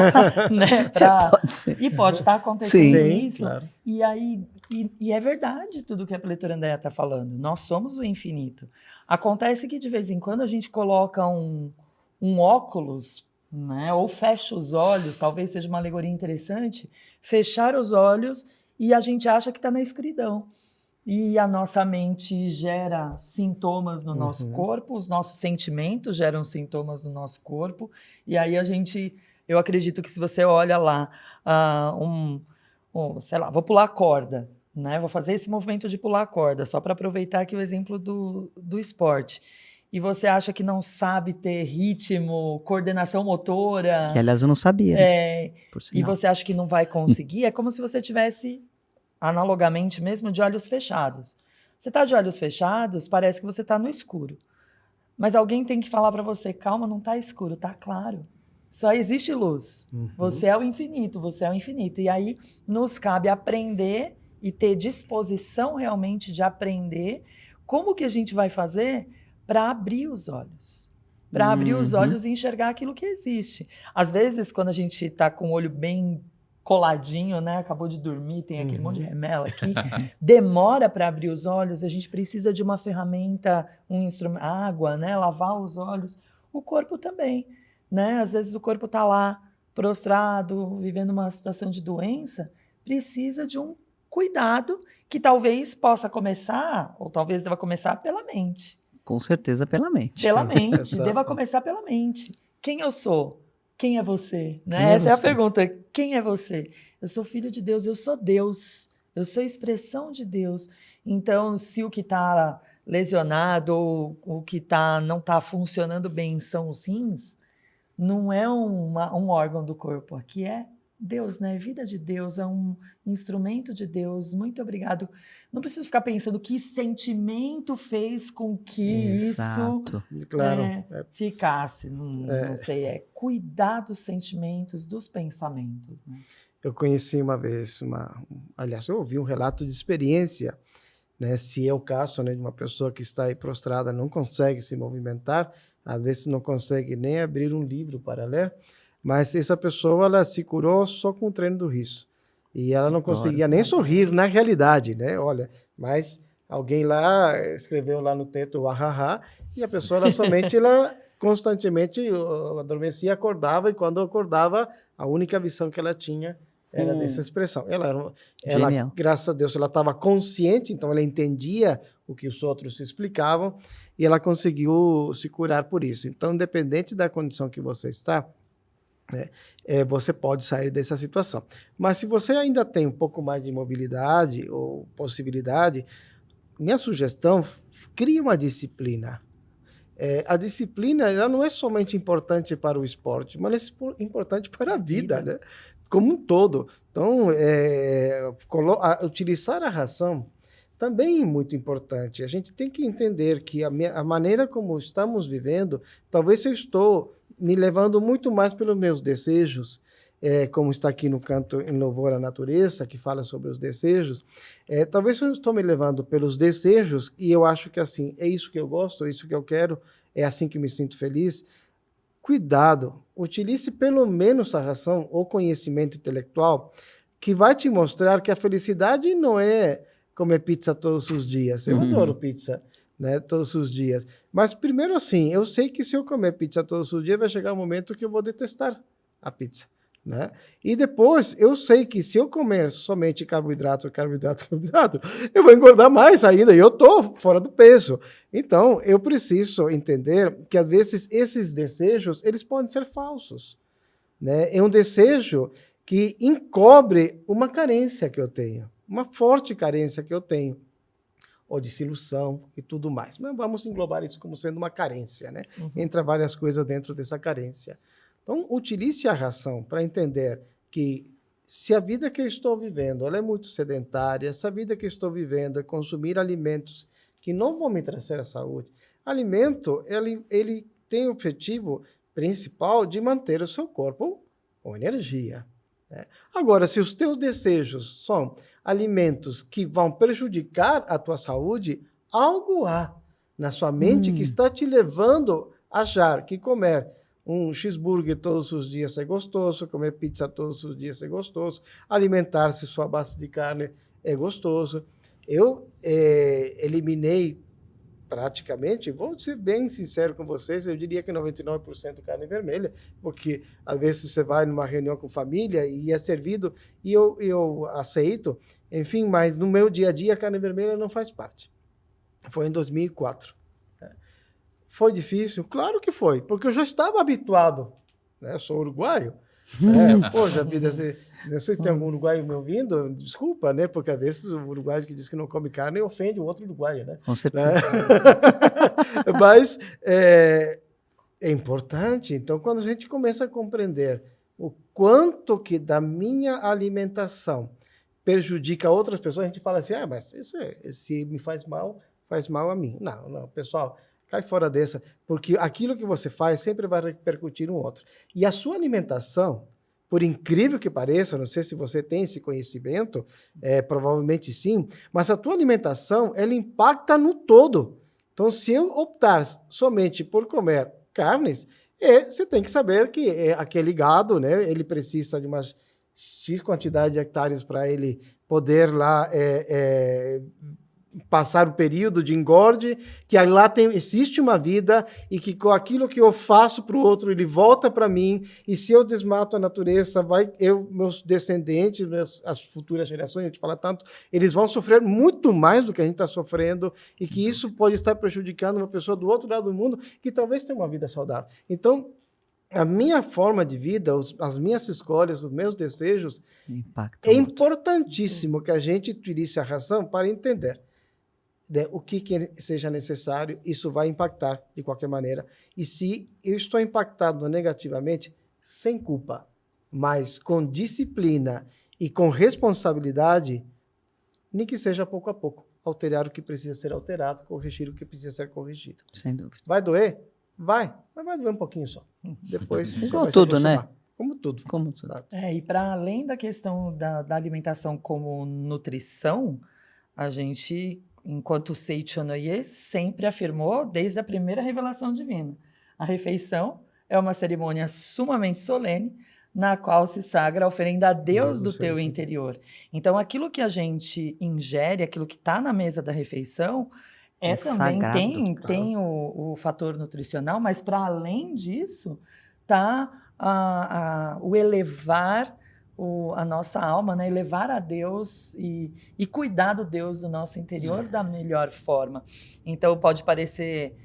né? Pode ser. E pode estar acontecendo Sim, isso. claro. E aí, e é verdade tudo que a pletora Andréia tá falando. Nós somos o infinito. Acontece que de vez em quando a gente coloca um óculos, né? Ou fecha os olhos, talvez seja uma alegoria interessante, fechar os olhos e a gente acha que está na escuridão. E a nossa mente gera sintomas no nosso corpo, os nossos sentimentos geram sintomas no nosso corpo, e aí eu acredito que se você olha lá, sei lá, vou pular a corda, né? Vou fazer esse movimento de pular a corda, só para aproveitar aqui o exemplo do esporte. E você acha que não sabe ter ritmo, coordenação motora. Que, aliás, eu não sabia. E você acha que não vai conseguir, é como se você tivesse, analogamente mesmo, de olhos fechados. Você está de olhos fechados, parece que você está no escuro. Mas alguém tem que falar para você, calma, não está escuro, está claro. Só existe luz. Você é o infinito, você é o infinito. E aí nos cabe aprender e ter disposição realmente de aprender como que a gente vai fazer para abrir os olhos. Para abrir os olhos e enxergar aquilo que existe. Às vezes, quando a gente está com o olho bem coladinho, né? Acabou de dormir, tem aquele monte de remela aqui, demora para abrir os olhos, a gente precisa de uma ferramenta, um instrumento, água, né? Lavar os olhos. O corpo também, né? Às vezes o corpo está lá, prostrado, vivendo uma situação de doença, precisa de um cuidado que talvez possa começar, ou talvez deva começar pela mente. Com certeza pela mente. Pela mente, deva começar pela mente. Quem eu sou? Quem é você? Né? Essa é a pergunta. Quem é você? Eu sou filho de Deus, eu sou Deus, eu sou expressão de Deus. Então, se o que está lesionado ou o que não está funcionando bem são os rins, não é um órgão do corpo, aqui é Deus, né? Vida de Deus, é um instrumento de Deus. Muito obrigado. Não preciso ficar pensando que sentimento fez com que Exato. Claro. ficasse. Não sei, é cuidar dos sentimentos, dos pensamentos, né? Eu conheci uma vez, aliás, eu ouvi um relato de experiência, né? Se é o caso, né, de uma pessoa que está aí prostrada, não consegue se movimentar, às vezes não consegue nem abrir um livro para ler, mas essa pessoa, ela se curou só com o treino do riso. E ela não conseguia nem sorrir na realidade, né? Olha, mas alguém lá escreveu lá no teto o ahahá, e a pessoa ela constantemente adormecia, acordava, e quando acordava, a única visão que ela tinha era dessa expressão. Ela, graças a Deus, ela estava consciente, então ela entendia o que os outros explicavam, e ela conseguiu se curar por isso. Então, independente da condição que você está, você pode sair dessa situação. Mas se você ainda tem um pouco mais de mobilidade ou possibilidade, minha sugestão, crie uma disciplina. A disciplina, ela não é somente importante para o esporte, mas é importante para a vida, né? Como um todo. Então, utilizar a razão também é muito importante. A gente tem que entender que a maneira como estamos vivendo, talvez eu estou me levando muito mais pelos meus desejos, como está aqui no canto Em Louvor à Natureza, que fala sobre os desejos. Talvez eu estou me levando pelos desejos e eu acho que assim, é isso que eu gosto, é isso que eu quero, é assim que me sinto feliz. Cuidado, utilize pelo menos a razão ou conhecimento intelectual que vai te mostrar que a felicidade não é comer pizza todos os dias. Eu adoro pizza, né, todos os dias. Mas primeiro assim, eu sei que se eu comer pizza todos os dias, vai chegar um momento que eu vou detestar a pizza, né? E depois, eu sei que se eu comer somente carboidrato, eu vou engordar mais ainda, e eu estou fora do peso. Então, eu preciso entender que, às vezes, esses desejos, eles podem ser falsos, né? É um desejo que encobre uma carência que eu tenho, uma forte carência que eu tenho, ou desilusão e tudo mais. Mas vamos englobar isso como sendo uma carência, né? Entra várias coisas dentro dessa carência. Então, utilize a razão para entender que se a vida que eu estou vivendo ela é muito sedentária, essa vida que eu estou vivendo é consumir alimentos que não vão me trazer a saúde. Alimento, ele tem o objetivo principal de manter o seu corpo com energia, né? Agora, se os teus desejos são alimentos que vão prejudicar a tua saúde, algo há na sua mente que está te levando a achar que comer um cheeseburger todos os dias é gostoso, comer pizza todos os dias é gostoso, alimentar-se só à base de carne é gostoso. Eu eliminei praticamente, vou ser bem sincero com vocês, eu diria que 99% carne vermelha, porque às vezes você vai numa reunião com família e é servido, e eu aceito, enfim, mas no meu dia a dia a carne vermelha não faz parte. Foi em 2004. Foi difícil? Claro que foi, porque eu já estava habituado, né? Eu sou uruguaio. Poxa vida, não sei se tem algum uruguaio me ouvindo, desculpa, né? Porque às vezes o uruguaio que diz que não come carne ofende o outro uruguaio, né? Com certeza. Mas é importante, então, quando a gente começa a compreender o quanto que da minha alimentação prejudica outras pessoas, a gente fala assim, mas se me faz mal a mim. Não, pessoal, cai fora dessa, porque aquilo que você faz sempre vai repercutir no outro. E a sua alimentação, por incrível que pareça, não sei se você tem esse conhecimento, provavelmente sim, mas a tua alimentação, ela impacta no todo. Então, se eu optar somente por comer carnes, você tem que saber que aquele gado, né, ele precisa de uma X quantidade de hectares para ele poder lá passar o período de engorde, que lá existe uma vida e que com aquilo que eu faço para o outro, ele volta para mim, e se eu desmato a natureza, meus descendentes, as futuras gerações, a gente fala tanto, eles vão sofrer muito mais do que a gente está sofrendo, e que isso pode estar prejudicando uma pessoa do outro lado do mundo, que talvez tenha uma vida saudável. Então, a minha forma de vida, as minhas escolhas, os meus desejos, é importantíssimo que a gente utilize a razão para entender o que seja necessário, isso vai impactar de qualquer maneira. E se eu estou impactado negativamente, sem culpa, mas com disciplina e com responsabilidade, nem que seja pouco a pouco, alterar o que precisa ser alterado, corrigir o que precisa ser corrigido. Sem dúvida. Vai doer? Vai, mas vai doer um pouquinho só. Depois você Igual vai se tudo, né? acostumar. Como tudo. Como tudo. Tá? E para além da questão da alimentação como nutrição, a gente, enquanto Seicho no Ie, sempre afirmou, desde a primeira revelação divina, a refeição é uma cerimônia sumamente solene, na qual se sagra a oferenda a Deus do teu interior. Então, aquilo que a gente ingere, aquilo que está na mesa da refeição, também sagrado, tem o fator nutricional, mas para além disso, está o elevar a nossa alma, né? Elevar a Deus e cuidar do Deus do nosso interior da melhor forma. Então, pode parecer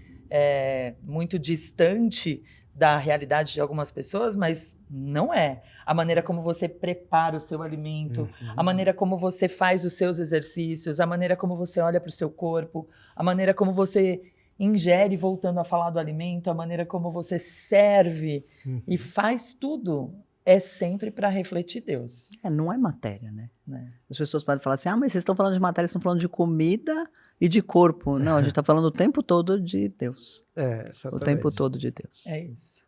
muito distante da realidade de algumas pessoas, mas não é. A maneira como você prepara o seu alimento, a maneira como você faz os seus exercícios, a maneira como você olha para o seu corpo, a maneira como você ingere, voltando a falar do alimento, a maneira como você serve e faz tudo, é sempre para refletir Deus. Não é matéria, né? As pessoas podem falar assim, mas vocês estão falando de matéria, vocês estão falando de comida e de corpo. Não, a gente está falando o tempo todo de Deus. O tempo todo de Deus. É isso.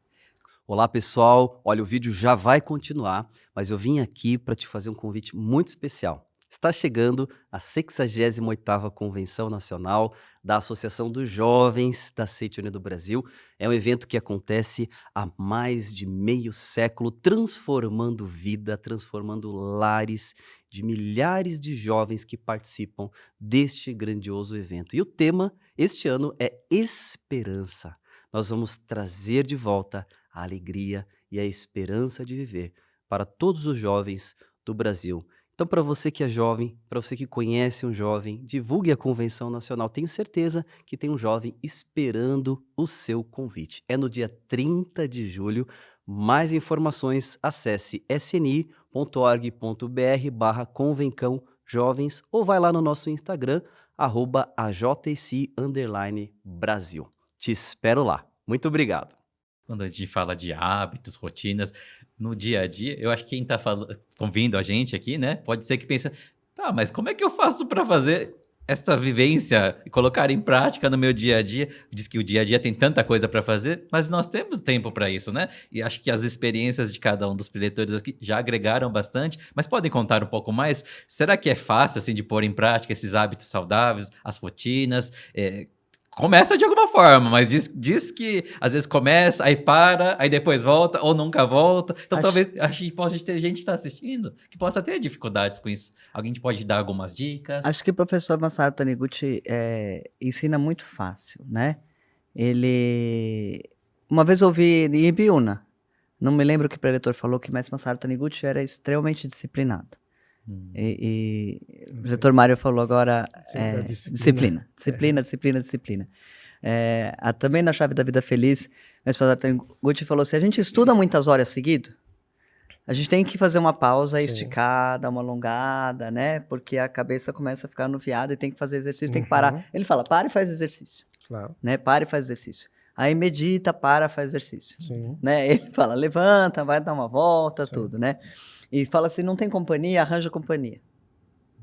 Olá, pessoal. Olha, o vídeo já vai continuar, mas eu vim aqui para te fazer um convite muito especial. Está chegando a 68ª Convenção Nacional da Associação dos Jovens da Seicho no Ie do Brasil. É um evento que acontece há mais de meio século, transformando vida, transformando lares de milhares de jovens que participam deste grandioso evento. E o tema este ano é esperança. Nós vamos trazer de volta a alegria e a esperança de viver para todos os jovens do Brasil. Então, para você que é jovem, para você que conhece um jovem, divulgue a Convenção Nacional. Tenho certeza que tem um jovem esperando o seu convite. É no dia 30 de julho. Mais informações, acesse sni.org.br/convencão jovens ou vai lá no nosso Instagram, @ajc_Brasil. Te espero lá. Muito obrigado. Quando a gente fala de hábitos, rotinas, no dia a dia, eu acho que quem está ouvindo a gente aqui, né, pode ser que pense, mas como é que eu faço para fazer esta vivência e colocar em prática no meu dia a dia? Diz que o dia a dia tem tanta coisa para fazer, mas nós temos tempo para isso, né? E acho que as experiências de cada um dos preletores aqui já agregaram bastante, mas podem contar um pouco mais? Será que é fácil, assim, de pôr em prática esses hábitos saudáveis, as rotinas? Começa de alguma forma, mas diz que às vezes começa, aí para, aí depois volta, ou nunca volta. Então talvez, acho que pode ter gente que está assistindo que possa ter dificuldades com isso. Alguém pode dar algumas dicas? Acho que o professor Masaru Taniguchi ensina muito fácil, né? Uma vez eu ouvi em Ibiúna, não me lembro o que o preletor falou, que o mestre Masaru Taniguchi era extremamente disciplinado. E o diretor Mário falou agora disciplina. Também na Chave da Vida Feliz, o mestre Masaru Taniguchi falou assim, a gente estuda muitas horas seguido, a gente tem que fazer uma pausa, esticar, dar uma alongada, né? Porque a cabeça começa a ficar anuviada e tem que fazer exercício, tem que parar. Ele fala, para e faz exercício. Claro. Né? Para e faz exercício. Aí medita, para, faz exercício. Sim. Né? Ele fala, levanta, vai dar uma volta, tudo, né? E fala assim, não tem companhia, arranja companhia.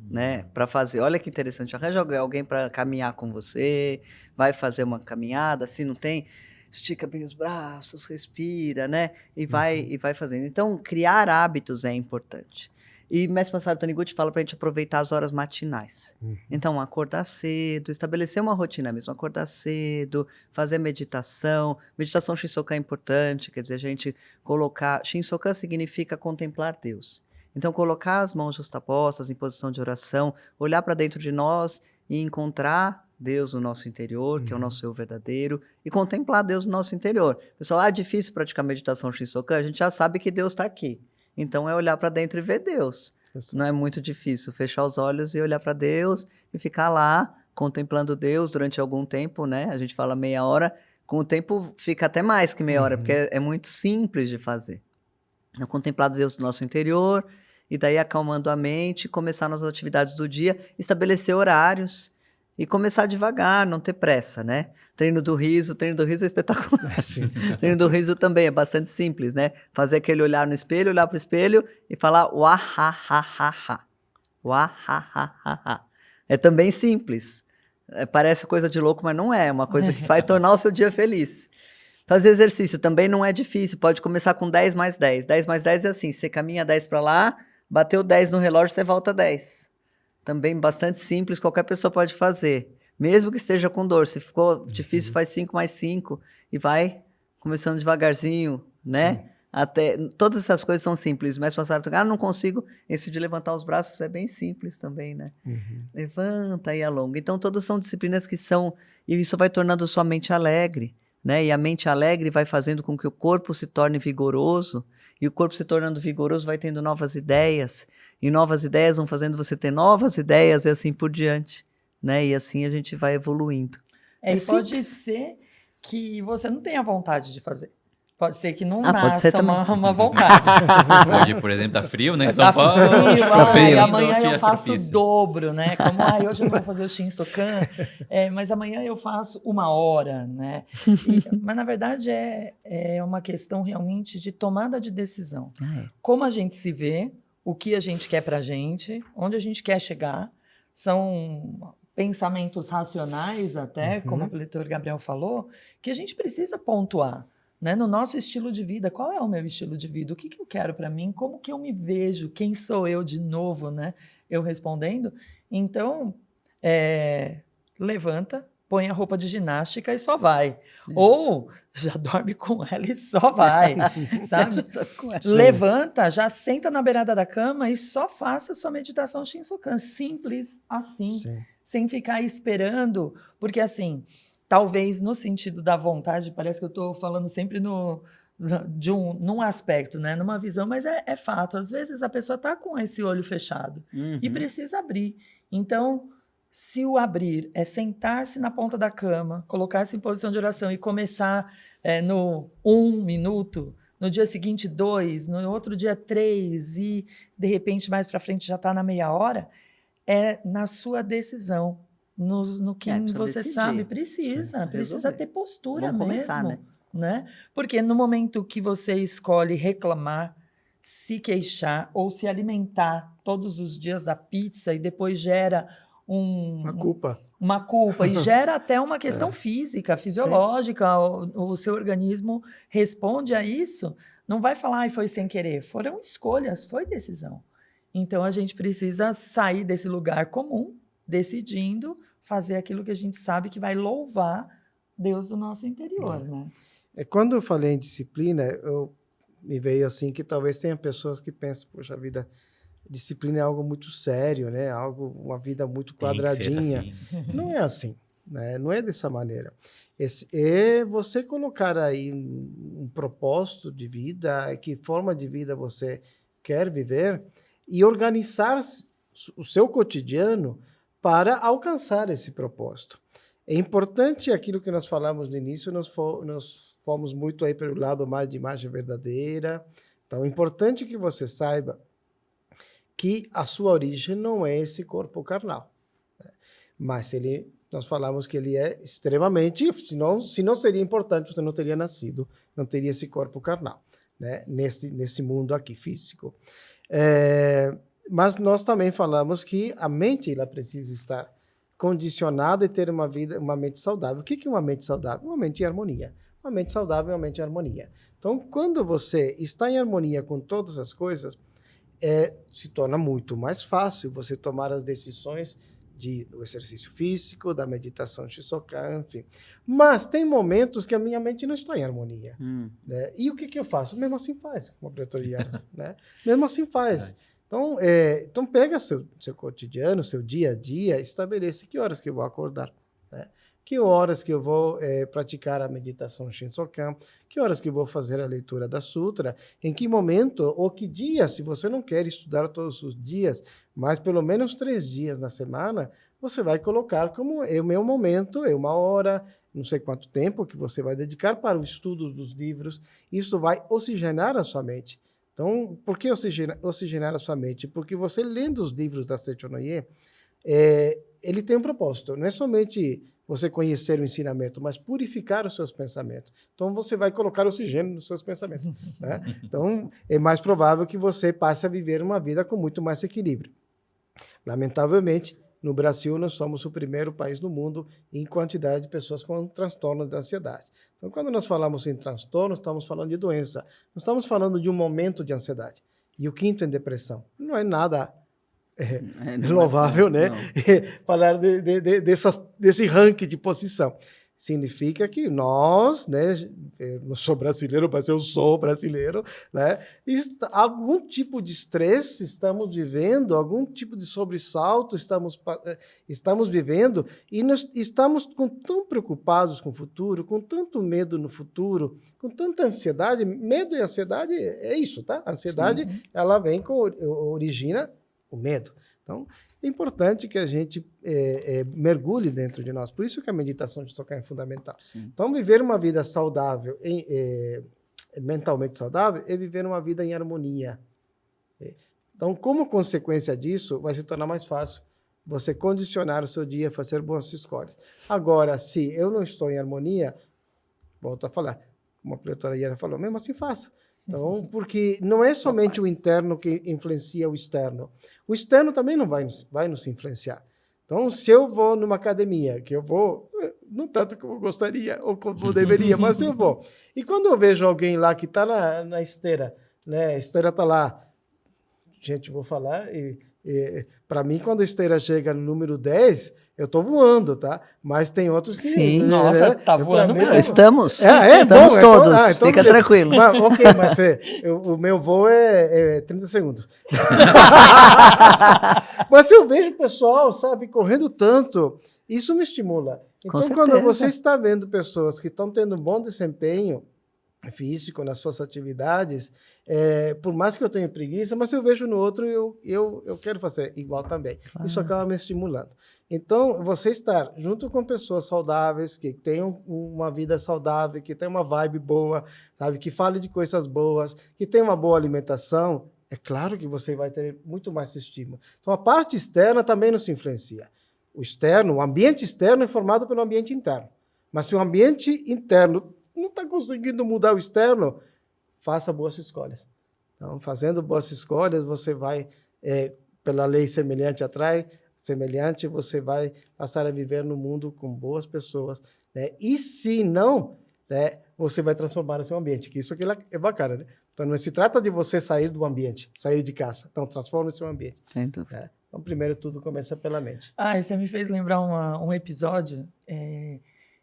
Né? Para fazer, olha que interessante, arranja alguém para caminhar com você, vai fazer uma caminhada, se não tem, estica bem os braços, respira, né? E vai fazendo. Então, criar hábitos é importante. E o mestre Masaru Taniguchi fala para a gente aproveitar as horas matinais. Então, acordar cedo, estabelecer uma rotina mesmo, acordar cedo, fazer meditação. Meditação Shinsokan é importante, quer dizer, a gente colocar... Shinsokan significa contemplar Deus. Então, colocar as mãos justapostas em posição de oração, olhar para dentro de nós e encontrar Deus no nosso interior, que é o nosso eu verdadeiro, e contemplar Deus no nosso interior. Pessoal, é difícil praticar meditação Shinsokan, a gente já sabe que Deus está aqui. Então, é olhar para dentro e ver Deus. Não é muito difícil fechar os olhos e olhar para Deus e ficar lá contemplando Deus durante algum tempo, né? A gente fala meia hora, com o tempo fica até mais que meia hora, porque é muito simples de fazer. Então, contemplar Deus no nosso interior e daí acalmando a mente, começar nas atividades do dia, estabelecer horários e começar devagar, não ter pressa, né? Treino do riso é espetacular. Treino do riso também é bastante simples, né? Fazer aquele olhar no espelho, olhar para o espelho e falar uá-ha-ha-ha-ha. Uá-ha-ha-ha-ha. É também simples. Parece coisa de louco, mas não é. É uma coisa que vai tornar o seu dia feliz. Fazer exercício também não é difícil. Pode começar com 10 mais 10. 10 mais 10 é assim, você caminha 10 para lá, bateu 10 no relógio, você volta 10. Também bastante simples, qualquer pessoa pode fazer. Mesmo que esteja com dor. Se ficou difícil, faz 5 mais 5 e vai começando devagarzinho, né? Sim. Até, todas essas coisas são simples, mas passaram, não consigo, esse de levantar os braços é bem simples também, né? Levanta e alonga. Então, todas são disciplinas que são, e isso vai tornando sua mente alegre, né? E a mente alegre vai fazendo com que o corpo se torne vigoroso, e o corpo se tornando vigoroso vai tendo novas ideias, e novas ideias vão fazendo você ter novas ideias e assim por diante, né? E assim a gente vai evoluindo. E pode ser que você não tenha vontade de fazer. Pode ser que não nasça uma vontade. Hoje, por exemplo, tá frio, né? Em São Tá Paulo. frio, amanhã eu faço o dobro, né? Como hoje eu não vou fazer o Shinsokan, mas amanhã eu faço 1 hora, né? Mas, na verdade, é uma questão realmente de tomada de decisão. Como a gente se vê, o que a gente quer pra gente, onde a gente quer chegar, são pensamentos racionais até, como o leitor Gabriel falou, que a gente precisa pontuar. Né? No nosso estilo de vida, qual é o meu estilo de vida? O que eu quero para mim? Como que eu me vejo? Quem sou eu de novo? Né? Eu respondendo. Então, levanta, põe a roupa de ginástica e só vai. Ou já dorme com ela e só vai, sabe? Levanta, já senta na beirada da cama e só faça sua meditação Shinsokan. Simples assim, sem ficar esperando. Porque assim... Talvez no sentido da vontade, parece que eu estou falando sempre num aspecto, né? Numa visão, mas é fato. Às vezes a pessoa está com esse olho fechado e precisa abrir. Então, se o abrir é sentar-se na ponta da cama, colocar-se em posição de oração e começar no 1 minuto, no dia seguinte 2, no outro dia 3 e, de repente, mais para frente já está na meia hora, é na sua decisão. No que você decidir. Sabe, precisa ter postura mesmo, começar, né? Porque no momento que você escolhe reclamar, se queixar ou se alimentar todos os dias da pizza e depois gera uma culpa e gera até uma questão física, fisiológica, o seu organismo responde a isso, não vai falar, foi sem querer, foram escolhas, foi decisão. Então a gente precisa sair desse lugar comum, decidindo fazer aquilo que a gente sabe que vai louvar Deus do nosso interior, né? Quando eu falei em disciplina, me veio assim que talvez tenha pessoas que pensam, poxa vida, disciplina é algo muito sério, né? Uma vida muito quadradinha. Tem que ser assim. Não é assim, né? Não é dessa maneira. É você colocar aí um propósito de vida, que forma de vida você quer viver e organizar o seu cotidiano para alcançar esse propósito. É importante aquilo que nós falamos no início, nós fomos muito aí pelo lado mais de imagem verdadeira. Então, é importante que você saiba que a sua origem não é esse corpo carnal, né? Mas nós falamos que ele é extremamente, se não seria importante, você não teria nascido, não teria esse corpo carnal, né? Nesse mundo aqui físico. Mas nós também falamos que a mente ela precisa estar condicionada e ter uma mente saudável. O que é uma mente saudável? Uma mente em harmonia. Uma mente saudável é uma mente em harmonia. Então, quando você está em harmonia com todas as coisas, se torna muito mais fácil você tomar as decisões do exercício físico, da meditação Shinsokan, enfim. Mas tem momentos que a minha mente não está em harmonia. Né? E o que eu faço? Mesmo assim faz, como a pretoria, né? Mesmo assim faz. Então pega seu cotidiano, seu dia a dia, estabeleça que horas que eu vou acordar, né? Que horas que eu vou praticar a meditação Shinsokan, que horas que eu vou fazer a leitura da Sutra, em que momento ou que dia, se você não quer estudar todos os dias, mas pelo menos 3 dias na semana, você vai colocar como o meu momento, 1 hora, não sei quanto tempo que você vai dedicar para o estudo dos livros. Isso vai oxigenar a sua mente. Então, por que oxigenar a sua mente? Porque você lendo os livros da Seicho no Ie, ele tem um propósito. Não é somente você conhecer o ensinamento, mas purificar os seus pensamentos. Então, você vai colocar oxigênio nos seus pensamentos. Né? Então, é mais provável que você passe a viver uma vida com muito mais equilíbrio. Lamentavelmente, no Brasil, nós somos o primeiro país do mundo em quantidade de pessoas com transtorno de ansiedade. Então, quando nós falamos em transtorno, estamos falando de doença. Não estamos falando de um momento de ansiedade. E o quinto em depressão. Não é nada louvável, né? Falar desse ranking de posição. Significa que nós, né, eu não sou brasileiro, mas eu sou brasileiro, né, algum tipo de estresse estamos vivendo, algum tipo de sobressalto estamos vivendo, e nós estamos tão preocupados com o futuro, com tanto medo no futuro, com tanta ansiedade. Medo e ansiedade é isso, tá? A ansiedade, ela origina o medo. Então, é importante que a gente mergulhe dentro de nós. Por isso que a meditação de tocar é fundamental. Sim. Então, viver uma vida saudável, mentalmente saudável, é viver uma vida em harmonia. Então, como consequência disso, vai se tornar mais fácil você condicionar o seu dia a fazer boas escolhas. Agora, se eu não estou em harmonia, volto a falar, como a pletora Iara falou, mesmo assim faça. Então, porque não é somente o interno que influencia o externo. O externo também não vai nos influenciar. Então, se eu vou numa academia, que eu vou, não tanto como eu gostaria ou como eu deveria, mas eu vou. E quando eu vejo alguém lá que está na esteira, né, a esteira está lá, gente, vou falar, para mim, quando a esteira chega no número 10, eu estou voando, tá? Mas tem outros que... Sim. Nossa, tá voando mesmo. Estamos bom, todos, então fica beleza. tranquilo. Mas, ok, mas o meu voo é 30 segundos. Mas eu vejo o pessoal, sabe, correndo tanto, isso me estimula. Então, quando você está vendo pessoas que estão tendo um bom desempenho físico nas suas atividades, por mais que eu tenha preguiça, mas eu vejo no outro, eu quero fazer igual também. Claro. Isso acaba me estimulando. Então, você estar junto com pessoas saudáveis, que tenham uma vida saudável, que tenham uma vibe boa, sabe, que fale de coisas boas, que tenham uma boa alimentação, é claro que você vai ter muito mais estímulo. Então, a parte externa também nos influencia. O ambiente externo é formado pelo ambiente interno. Mas se o ambiente interno não está conseguindo mudar o externo, faça boas escolhas. Então, fazendo boas escolhas, você vai, pela lei semelhante atrai semelhante, você vai passar a viver no mundo com boas pessoas, né? E se não, né, você vai transformar o seu ambiente, que isso aqui é bacana, né? Então, não se trata de você sair do ambiente, sair de casa. Então, transforma o seu ambiente. Sem dúvida. Né? Então, primeiro tudo começa pela mente. E você me fez lembrar um episódio.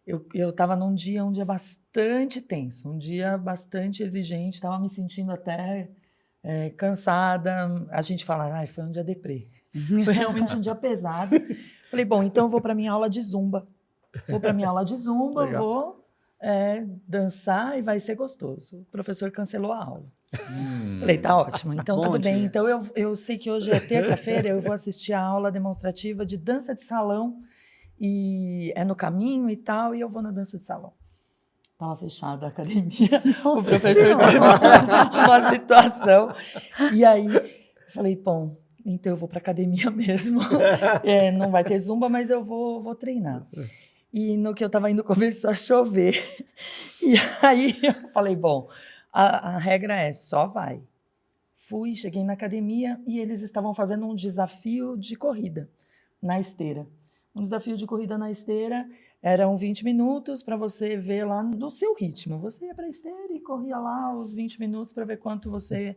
Eu estava num dia bastante tenso, um dia bastante exigente, estava me sentindo até cansada. A gente fala, foi um dia deprê. Foi realmente um dia pesado. Falei, bom, então eu vou para minha aula de zumba. Vou dançar e vai ser gostoso. O professor cancelou a aula. Falei, tá ótimo, então tudo bem. Então eu sei que hoje é terça-feira, eu vou assistir a aula demonstrativa de dança de salão, e é no caminho e tal, e eu vou na dança de salão. Estava fechada a academia, o professor teve uma situação, e aí falei, bom, então eu vou para a academia mesmo, não vai ter zumba, mas eu vou treinar. E no que eu estava indo começou a chover, e aí eu falei, bom, a regra é só vai. Cheguei na academia e eles estavam fazendo um desafio de corrida na esteira. Um desafio de corrida na esteira, eram 20 minutos para você ver lá no seu ritmo. Você ia para a esteira e corria lá os 20 minutos para ver quanto você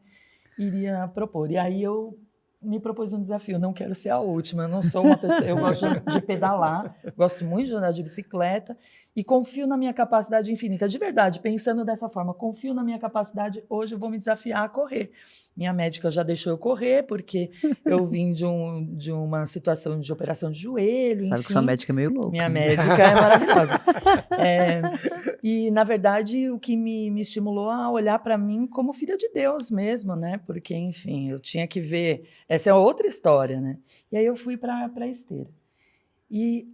iria propor. E aí eu me propus um desafio, não quero ser a última, eu não sou uma pessoa, eu gosto de pedalar, gosto muito de andar de bicicleta e confio na minha capacidade infinita, de verdade, pensando dessa forma, confio na minha capacidade, hoje eu vou me desafiar a correr. Minha médica já deixou eu correr, porque eu vim de uma situação de operação de joelho, Sabe que sua médica é meio louca. Minha médica é maravilhosa. E, na verdade, o que me estimulou a olhar para mim como filha de Deus mesmo, né? Porque, enfim, eu tinha que ver... Essa é outra história, né? E aí eu fui para a esteira. E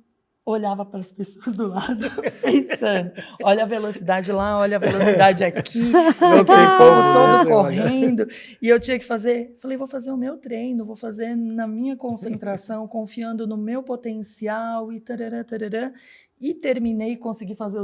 olhava para as pessoas do lado, pensando, olha a velocidade lá, olha a velocidade aqui, o povo todo correndo, e eu tinha que fazer, falei, vou fazer o meu treino, vou fazer na minha concentração, confiando no meu potencial, e tarará, tarará, e terminei, consegui fazer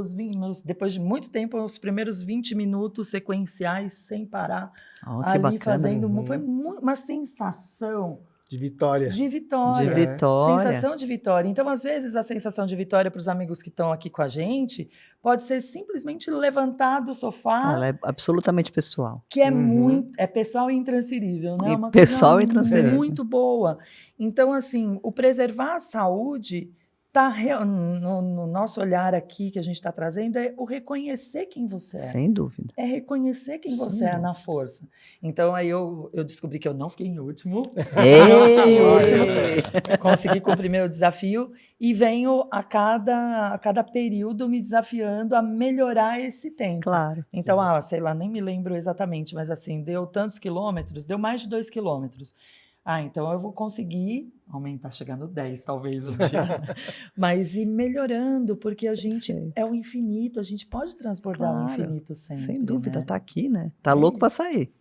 depois de muito tempo, os primeiros 20 minutos sequenciais, sem parar, Que ali bacana. fazendo, foi uma sensação De vitória. de vitória. De vitória. Sensação de vitória. Então, às vezes, a sensação de vitória para os amigos que estão aqui com a gente pode ser simplesmente levantar do sofá, Ela é absolutamente pessoal. que é Uhum. é pessoal e intransferível, né? E Uma pessoal coisa e intransferível. muito boa. Então, assim, o preservar a saúde tá no nosso olhar aqui que a gente está trazendo é o reconhecer quem você é. Sem dúvida. É reconhecer quem Sem você é dúvida. na força. Então, aí eu descobri que eu não fiquei em último. Ei! Consegui cumprir meu desafio e venho a cada período me desafiando a melhorar esse tempo. Claro. Então, sei lá, nem me lembro exatamente, mas assim, deu tantos quilômetros, deu mais de 2 quilômetros. Então eu vou conseguir aumentar, chegar no 10, talvez um dia. Mas ir melhorando, porque a gente Perfeito. é o infinito, a gente pode transbordar o Claro. infinito sempre. Sem dúvida, né? tá aqui, né? Tá É louco para isso. sair.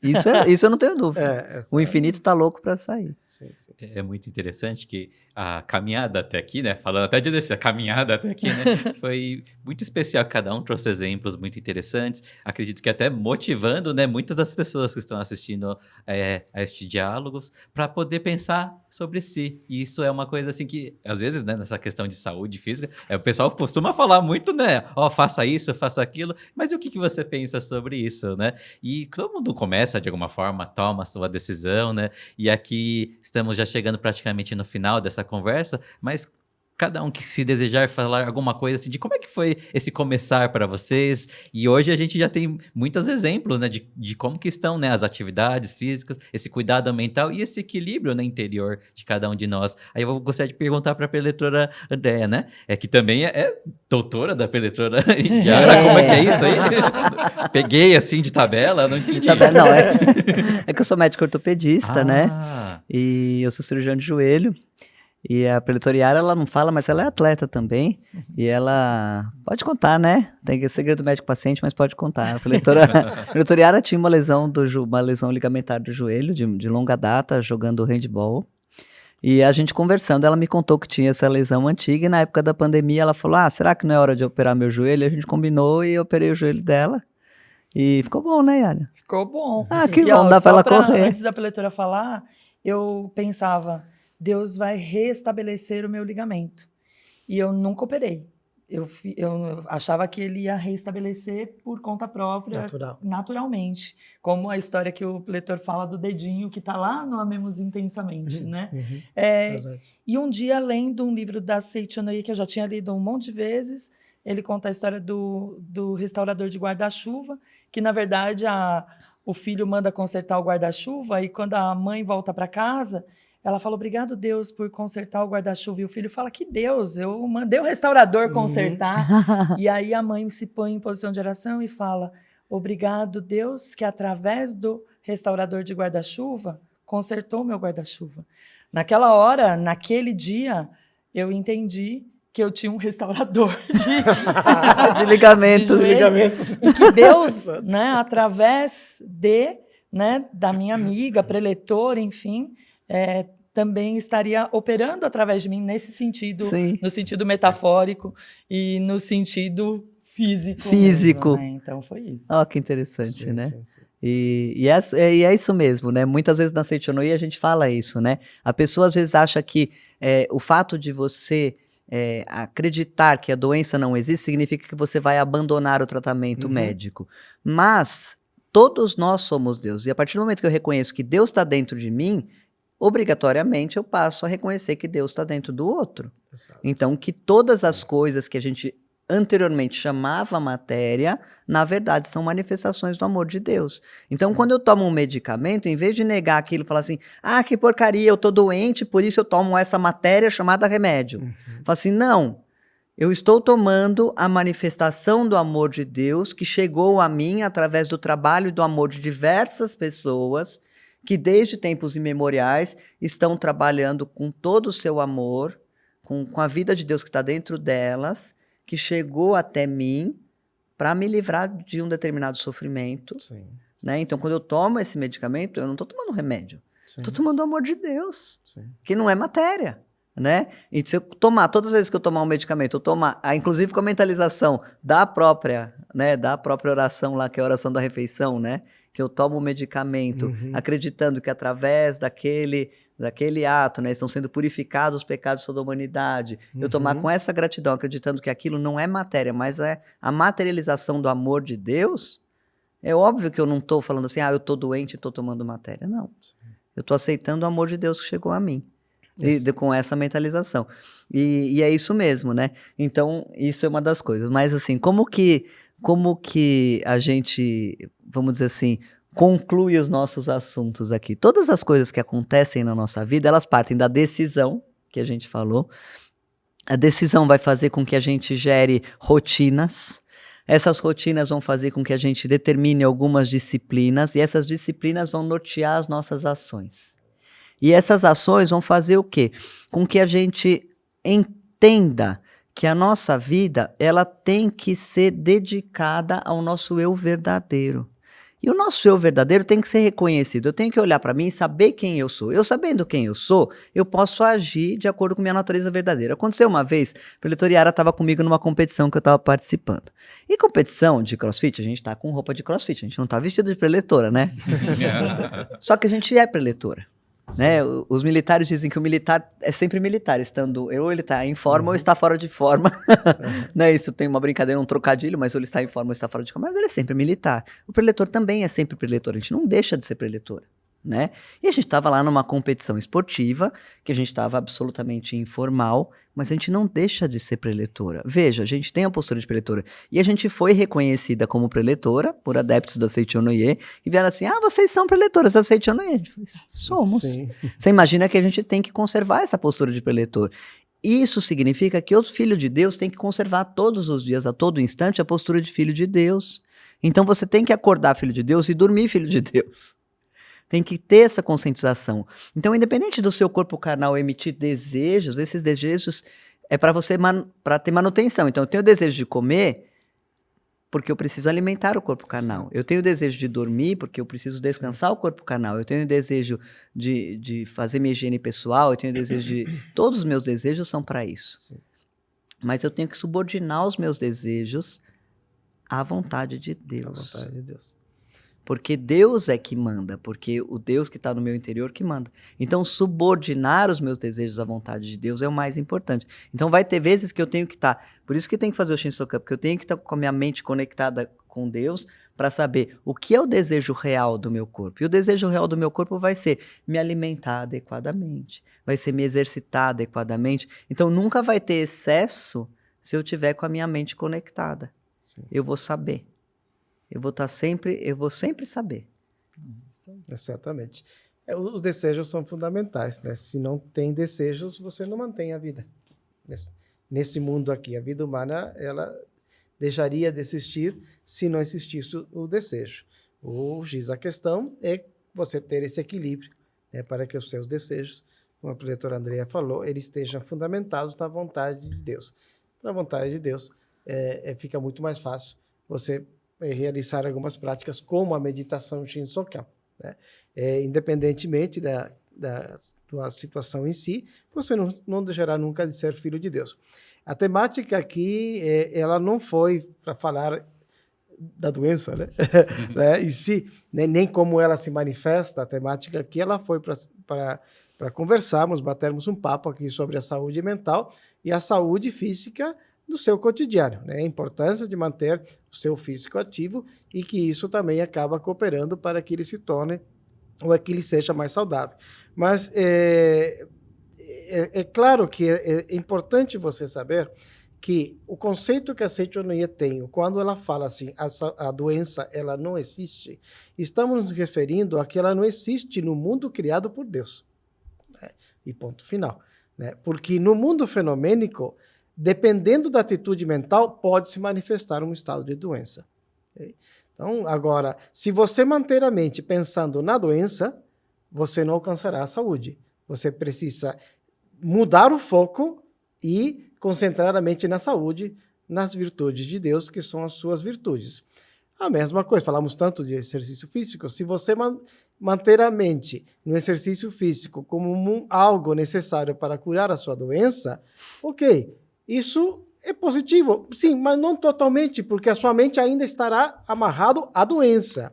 Isso eu não tenho dúvida. O infinito tá louco para sair. Sim, sim. É muito interessante que a caminhada até aqui, né? Falando até de a caminhada até aqui, né? Foi muito especial. Cada um trouxe exemplos muito interessantes. Acredito que até motivando, né? Muitas das pessoas que estão assistindo a este diálogos para poder pensar sobre si. E isso é uma coisa assim que, às vezes, né? Nessa questão de saúde física, o pessoal costuma falar muito, né? Faça isso, faça aquilo. Mas e o que você pensa sobre isso, né? E todo mundo começa de alguma forma, toma a sua decisão, né? E aqui estamos já chegando praticamente no final dessa conversa, mas cada um que se desejar falar alguma coisa assim, de como é que foi esse começar para vocês. E hoje a gente já tem muitos exemplos, né, de como que estão, né, as atividades físicas, esse cuidado mental e esse equilíbrio, né, interior de cada um de nós. Aí eu gostaria de perguntar para a preletora Andréa, né, que também é doutora da preletora Yara, como é que é isso aí? Peguei assim de tabela, não entendi. Não, é que eu sou médico ortopedista, né? E eu sou cirurgião de joelho. E a preletora Yara, ela não fala, mas ela é atleta também. E ela pode contar, né? Tem segredo médico-paciente, mas pode contar. A preletora Yara tinha uma lesão ligamentar do joelho, de longa data, jogando handball. E a gente conversando, ela me contou que tinha essa lesão antiga. E na época da pandemia, ela falou, será que não é hora de operar meu joelho? E a gente combinou e eu operei o joelho dela. E ficou bom, né, Yara? Ficou bom. Que bom, dá pra ela correr. Antes da preletora falar, eu pensava, Deus vai restabelecer o meu ligamento. E eu nunca operei. Eu achava que ele ia restabelecer por conta própria, naturalmente. Como a história que o preletor fala do dedinho, que está lá no Amemos Intensamente, né? E um dia, lendo um livro da Seiichi Onoe, que eu já tinha lido um monte de vezes, ele conta a história do restaurador de guarda-chuva, que, na verdade, o filho manda consertar o guarda-chuva, e quando a mãe volta para casa, ela fala, obrigado, Deus, por consertar o guarda-chuva. E o filho fala, que Deus, eu mandei o restaurador consertar. E aí a mãe se põe em posição de oração e fala, obrigado, Deus, que através do restaurador de guarda-chuva, consertou o meu guarda-chuva. Naquela hora, naquele dia, eu entendi que eu tinha um restaurador de ligamentos. E que Deus, né, através da minha amiga, preletora, enfim, também estaria operando através de mim nesse sentido, Sim. No sentido metafórico e no sentido físico. Mesmo, né? Então foi isso. Que interessante, né? Sim. E é isso mesmo, né? Muitas vezes na Seiichi Onoe a gente fala isso, né? A pessoa às vezes acha que o fato de você acreditar que a doença não existe significa que você vai abandonar o tratamento médico. Mas todos nós somos Deus. E a partir do momento que eu reconheço que Deus está dentro de mim, obrigatoriamente eu passo a reconhecer que Deus está dentro do outro. Exato. Então, que todas as coisas que a gente anteriormente chamava matéria, na verdade são manifestações do amor de Deus. Então, quando eu tomo um medicamento, em vez de negar aquilo e falar assim, que porcaria, eu tô doente, por isso eu tomo essa matéria chamada remédio. Falo assim, não, eu estou tomando a manifestação do amor de Deus que chegou a mim através do trabalho e do amor de diversas pessoas que desde tempos imemoriais estão trabalhando com todo o seu amor, com a vida de Deus que está dentro delas, que chegou até mim para me livrar de um determinado sofrimento. Sim. Né? Então, quando eu tomo esse medicamento, eu não estou tomando remédio. Sim. Estou tomando o amor de Deus, Sim. que não é matéria. Né? E se eu tomar, todas as vezes que eu tomar um medicamento, eu tomar, inclusive com a mentalização da própria oração lá, que é a oração da refeição, né? Que eu tomo o medicamento, acreditando que através daquele ato, né, estão sendo purificados os pecados de toda a humanidade. Eu tomar com essa gratidão, acreditando que aquilo não é matéria, mas é a materialização do amor de Deus, é óbvio que eu não estou falando assim, eu estou doente e estou tomando matéria. Não. Eu estou aceitando o amor de Deus que chegou a mim. Com essa mentalização. E é isso mesmo, né? Então, isso é uma das coisas. Mas, assim, como que a gente, vamos dizer assim, conclui os nossos assuntos aqui? Todas as coisas que acontecem na nossa vida, elas partem da decisão, que a gente falou. A decisão vai fazer com que a gente gere rotinas. Essas rotinas vão fazer com que a gente determine algumas disciplinas, e essas disciplinas vão nortear as nossas ações. E essas ações vão fazer o quê? Com que a gente entenda que a nossa vida, ela tem que ser dedicada ao nosso eu verdadeiro. E o nosso eu verdadeiro tem que ser reconhecido. Eu tenho que olhar para mim e saber quem eu sou. Eu sabendo quem eu sou, eu posso agir de acordo com minha natureza verdadeira. Aconteceu uma vez, a preletora Yara estava comigo numa competição que eu estava participando. E competição de crossfit, a gente está com roupa de crossfit, a gente não está vestido de preletora, né? Só que a gente é preletora. Né? Os militares dizem que o militar é sempre militar, estando ou ele está em forma ou está fora de forma. Né? Isso tem uma brincadeira, um trocadilho, mas ou ele está em forma ou está fora de forma, mas ele é sempre militar. O preletor também é sempre preletor, a gente não deixa de ser preletor. Né? E a gente estava lá numa competição esportiva, que a gente estava absolutamente informal, mas a gente não deixa de ser preletora. Veja, a gente tem a postura de preletora. E a gente foi reconhecida como preletora por adeptos da Seichonoye, e vieram assim, vocês são preletoras da Seichonoye. A gente falou, somos. Sim. Você imagina que a gente tem que conservar essa postura de preletor. Isso significa que o filho de Deus tem que conservar todos os dias, a todo instante, a postura de filho de Deus. Então você tem que acordar filho de Deus e dormir filho de Deus. Tem que ter essa conscientização. Então, independente do seu corpo carnal emitir desejos, esses desejos é para você para ter manutenção. Então, eu tenho o desejo de comer porque eu preciso alimentar o corpo carnal. Eu tenho o desejo de dormir porque eu preciso descansar o corpo carnal. Eu tenho o desejo de fazer minha higiene pessoal. Eu tenho o desejo de... Todos os meus desejos são para isso. Sim. Mas eu tenho que subordinar os meus desejos à vontade de Deus. À vontade de Deus. Porque Deus é que manda, porque o Deus que está no meu interior que manda. Então, subordinar os meus desejos à vontade de Deus é o mais importante. Então, vai ter vezes que eu tenho que estar... Por isso que tem que fazer o Shinsokan, porque eu tenho que estar com a minha mente conectada com Deus para saber o que é o desejo real do meu corpo. E o desejo real do meu corpo vai ser me alimentar adequadamente, vai ser me exercitar adequadamente. Então, nunca vai ter excesso se eu tiver com a minha mente conectada. Sim. Eu vou saber. Eu vou sempre saber. Exatamente. Os desejos são fundamentais, né? Se não tem desejos, você não mantém a vida. Nesse mundo aqui, a vida humana, ela deixaria de existir se não existisse o desejo. O X, a questão é você ter esse equilíbrio, né, para que os seus desejos, como a preletora Andrea falou, eles estejam fundamentados na vontade de Deus. Para a vontade de Deus, fica muito mais fácil você realizar algumas práticas como a meditação Shinsokan, né? Independentemente da situação em si, você não deixará nunca de ser filho de Deus. A temática aqui, ela não foi para falar da doença, né? Né? Em si, nem como ela se manifesta, a temática aqui, ela foi para conversarmos, batermos um papo aqui sobre a saúde mental e a saúde física do seu cotidiano, né? A importância de manter o seu físico ativo e que isso também acaba cooperando para que ele se torne ou que ele seja mais saudável. Mas é claro que é importante você saber que o conceito que a Seichonoye tem, quando ela fala assim, a doença ela não existe, estamos nos referindo a que ela não existe no mundo criado por Deus, né? E ponto final, né? Porque no mundo fenomênico, dependendo da atitude mental, pode se manifestar um estado de doença. Okay? Então, agora, se você manter a mente pensando na doença, você não alcançará a saúde. Você precisa mudar o foco e concentrar a mente na saúde, nas virtudes de Deus, que são as suas virtudes. A mesma coisa, falamos tanto de exercício físico, se você manter a mente no exercício físico como algo necessário para curar a sua doença, ok, isso é positivo, sim, mas não totalmente, porque a sua mente ainda estará amarrado à doença.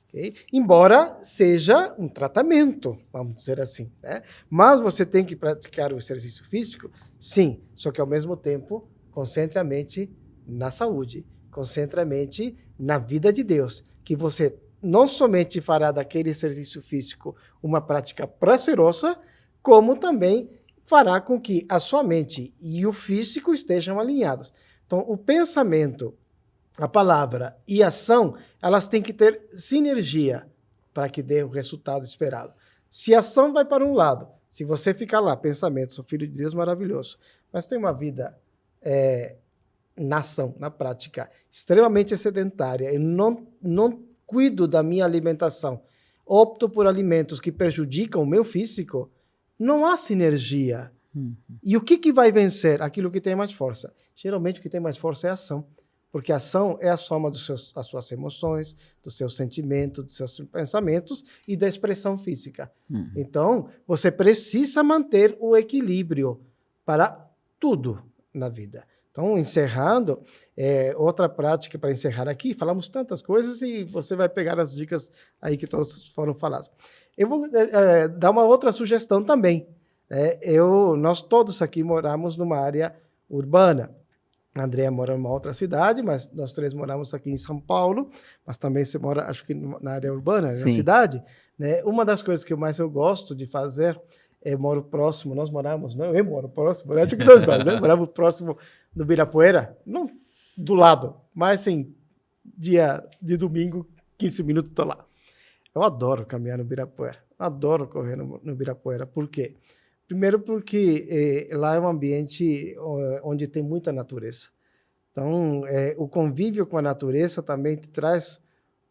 Okay? Embora seja um tratamento, vamos dizer assim, né? Mas você tem que praticar o exercício físico, sim, só que ao mesmo tempo concentre a mente na saúde, concentre a mente na vida de Deus, que você não somente fará daquele exercício físico uma prática prazerosa, como também fará com que a sua mente e o físico estejam alinhados. Então, o pensamento, a palavra e a ação, elas têm que ter sinergia para que dê o resultado esperado. Se a ação vai para um lado, se você ficar lá, pensamento, sou filho de Deus, maravilhoso, mas tem uma vida na ação, na prática, extremamente sedentária, eu não cuido da minha alimentação, opto por alimentos que prejudicam o meu físico, não há sinergia. E o que vai vencer? Aquilo que tem mais força. Geralmente o que tem mais força é a ação, porque a ação é a soma das suas emoções, dos seus sentimentos, dos seus pensamentos e da expressão física. Então, você precisa manter o equilíbrio para tudo na vida. Então, encerrando, outra prática para encerrar aqui, falamos tantas coisas e você vai pegar as dicas aí que todos foram faladas. Eu vou dar uma outra sugestão também. Nós todos aqui moramos numa área urbana. A Andrea mora em uma outra cidade, mas nós três moramos aqui em São Paulo, mas também você mora, acho que na área urbana, na cidade. Né? Uma das coisas que eu gosto de fazer, eu moro próximo, nós moramos, não, eu moro próximo, acho que nós dois, né? Moramos próximo do Ibirapuera, não do lado, mas assim, dia de domingo, 15 minutos estou lá. Eu adoro caminhar no Ibirapuera, adoro correr no Ibirapuera. Por quê? Primeiro porque lá é um ambiente onde tem muita natureza. Então, o convívio com a natureza também te traz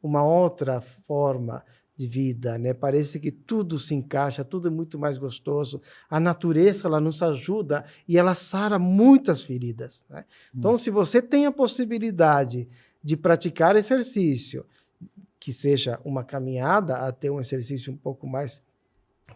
uma outra forma de vida, né? Parece que tudo se encaixa, tudo é muito mais gostoso. A natureza, ela nos ajuda e ela sara muitas feridas, né? Então, se você tem a possibilidade de praticar exercício, que seja uma caminhada até um exercício um pouco mais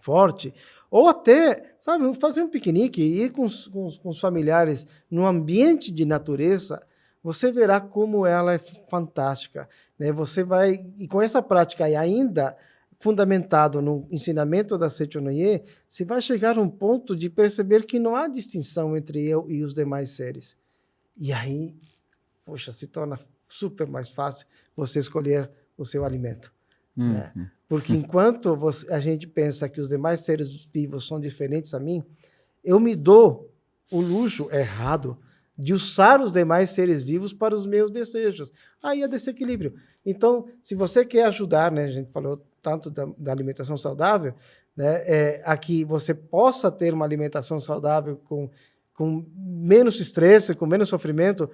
forte, ou até, sabe, fazer um piquenique, ir com os familiares num ambiente de natureza, você verá como ela é fantástica, né? Você vai, e com essa prática aí ainda fundamentado no ensinamento da Seichonoye, você vai chegar a um ponto de perceber que não há distinção entre eu e os demais seres. E aí, poxa, se torna super mais fácil você escolher o seu alimento. Né? Porque enquanto a gente pensa que os demais seres vivos são diferentes a mim, eu me dou o luxo errado de usar os demais seres vivos para os meus desejos. Aí é desequilíbrio. Então, se você quer ajudar, né, a gente falou tanto da alimentação saudável, né, a que você possa ter uma alimentação saudável com menos estresse, com menos sofrimento,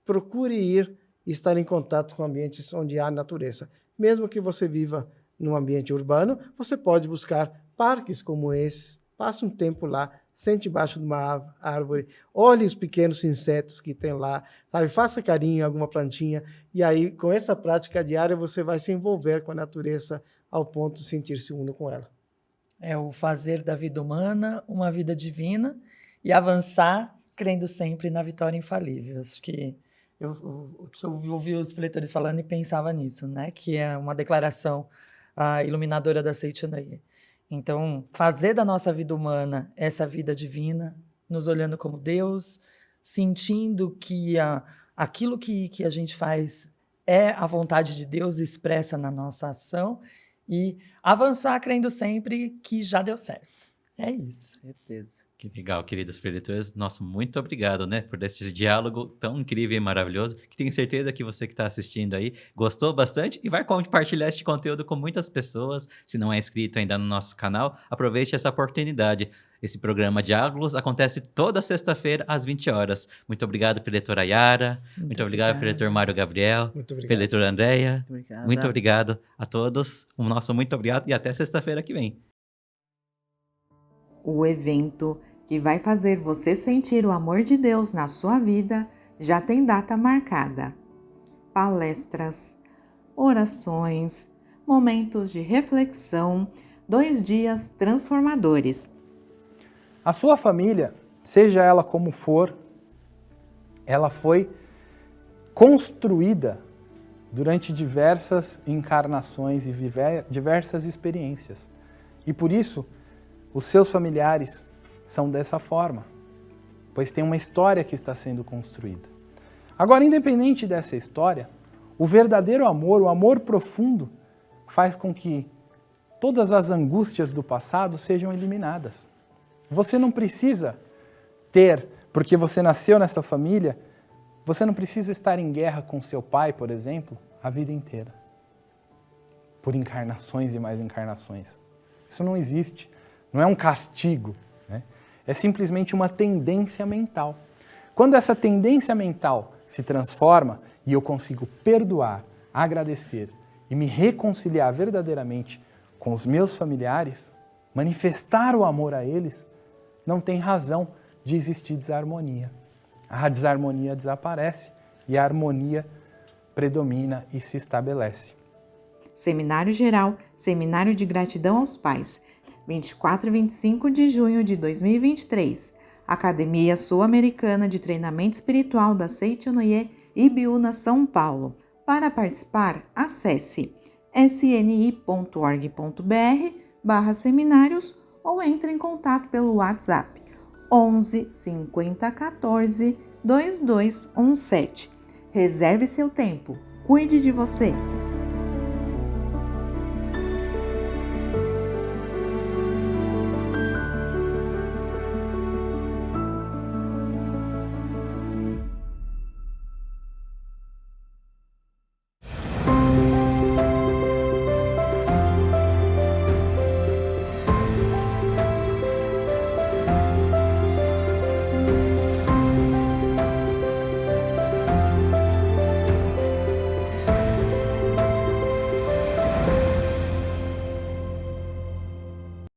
procure ir e estar em contato com ambientes onde há natureza. Mesmo que você viva num ambiente urbano, você pode buscar parques como esses, passe um tempo lá, sente embaixo de uma árvore, olhe os pequenos insetos que tem lá, sabe? Faça carinho em alguma plantinha, e aí, com essa prática diária, você vai se envolver com a natureza ao ponto de sentir-se uno com ela. É o fazer da vida humana uma vida divina e avançar crendo sempre na vitória infalível. Acho que eu ouvi os leitores falando e pensava nisso, né? Que é uma declaração iluminadora da Seichonoye. Então, fazer da nossa vida humana essa vida divina, nos olhando como Deus, sentindo que aquilo que a gente faz é a vontade de Deus expressa na nossa ação e avançar crendo sempre que já deu certo. É isso. Certeza. Que legal, queridos leitores. Nosso muito obrigado, né, por esse diálogo tão incrível e maravilhoso, que tenho certeza que você que está assistindo aí gostou bastante e vai compartilhar este conteúdo com muitas pessoas. Se não é inscrito ainda no nosso canal, aproveite essa oportunidade. Esse programa Diálogos acontece toda sexta-feira, às 20 horas. Muito obrigado, preletora Yara. Muito obrigado, preletor Mário Gabriel. Muito obrigado. Preletora Andréia. Obrigada. Muito obrigado a todos. O nosso muito obrigado e até sexta-feira que vem. O evento que vai fazer você sentir o amor de Deus na sua vida, já tem data marcada. Palestras, orações, momentos de reflexão, 2 dias transformadores. A sua família, seja ela como for, ela foi construída durante diversas encarnações e diversas experiências. E por isso, os seus familiares são dessa forma, pois tem uma história que está sendo construída. Agora, independente dessa história, o verdadeiro amor, o amor profundo, faz com que todas as angústias do passado sejam eliminadas. Você não precisa ter, porque você nasceu nessa família, você não precisa estar em guerra com seu pai, por exemplo, a vida inteira. Por encarnações e mais encarnações. Isso não existe. Não é um castigo, né? É simplesmente uma tendência mental. Quando essa tendência mental se transforma e eu consigo perdoar, agradecer e me reconciliar verdadeiramente com os meus familiares, manifestar o amor a eles, não tem razão de existir desarmonia. A desarmonia desaparece e a harmonia predomina e se estabelece. Seminário Geral, Seminário de Gratidão aos Pais, 24 e 25 de junho de 2023. Academia Sul-Americana de Treinamento Espiritual da Seichonoye, Ibiúna, São Paulo. Para participar, acesse sni.org.br/seminários ou entre em contato pelo WhatsApp 11 50 14 2217. Reserve seu tempo. Cuide de você.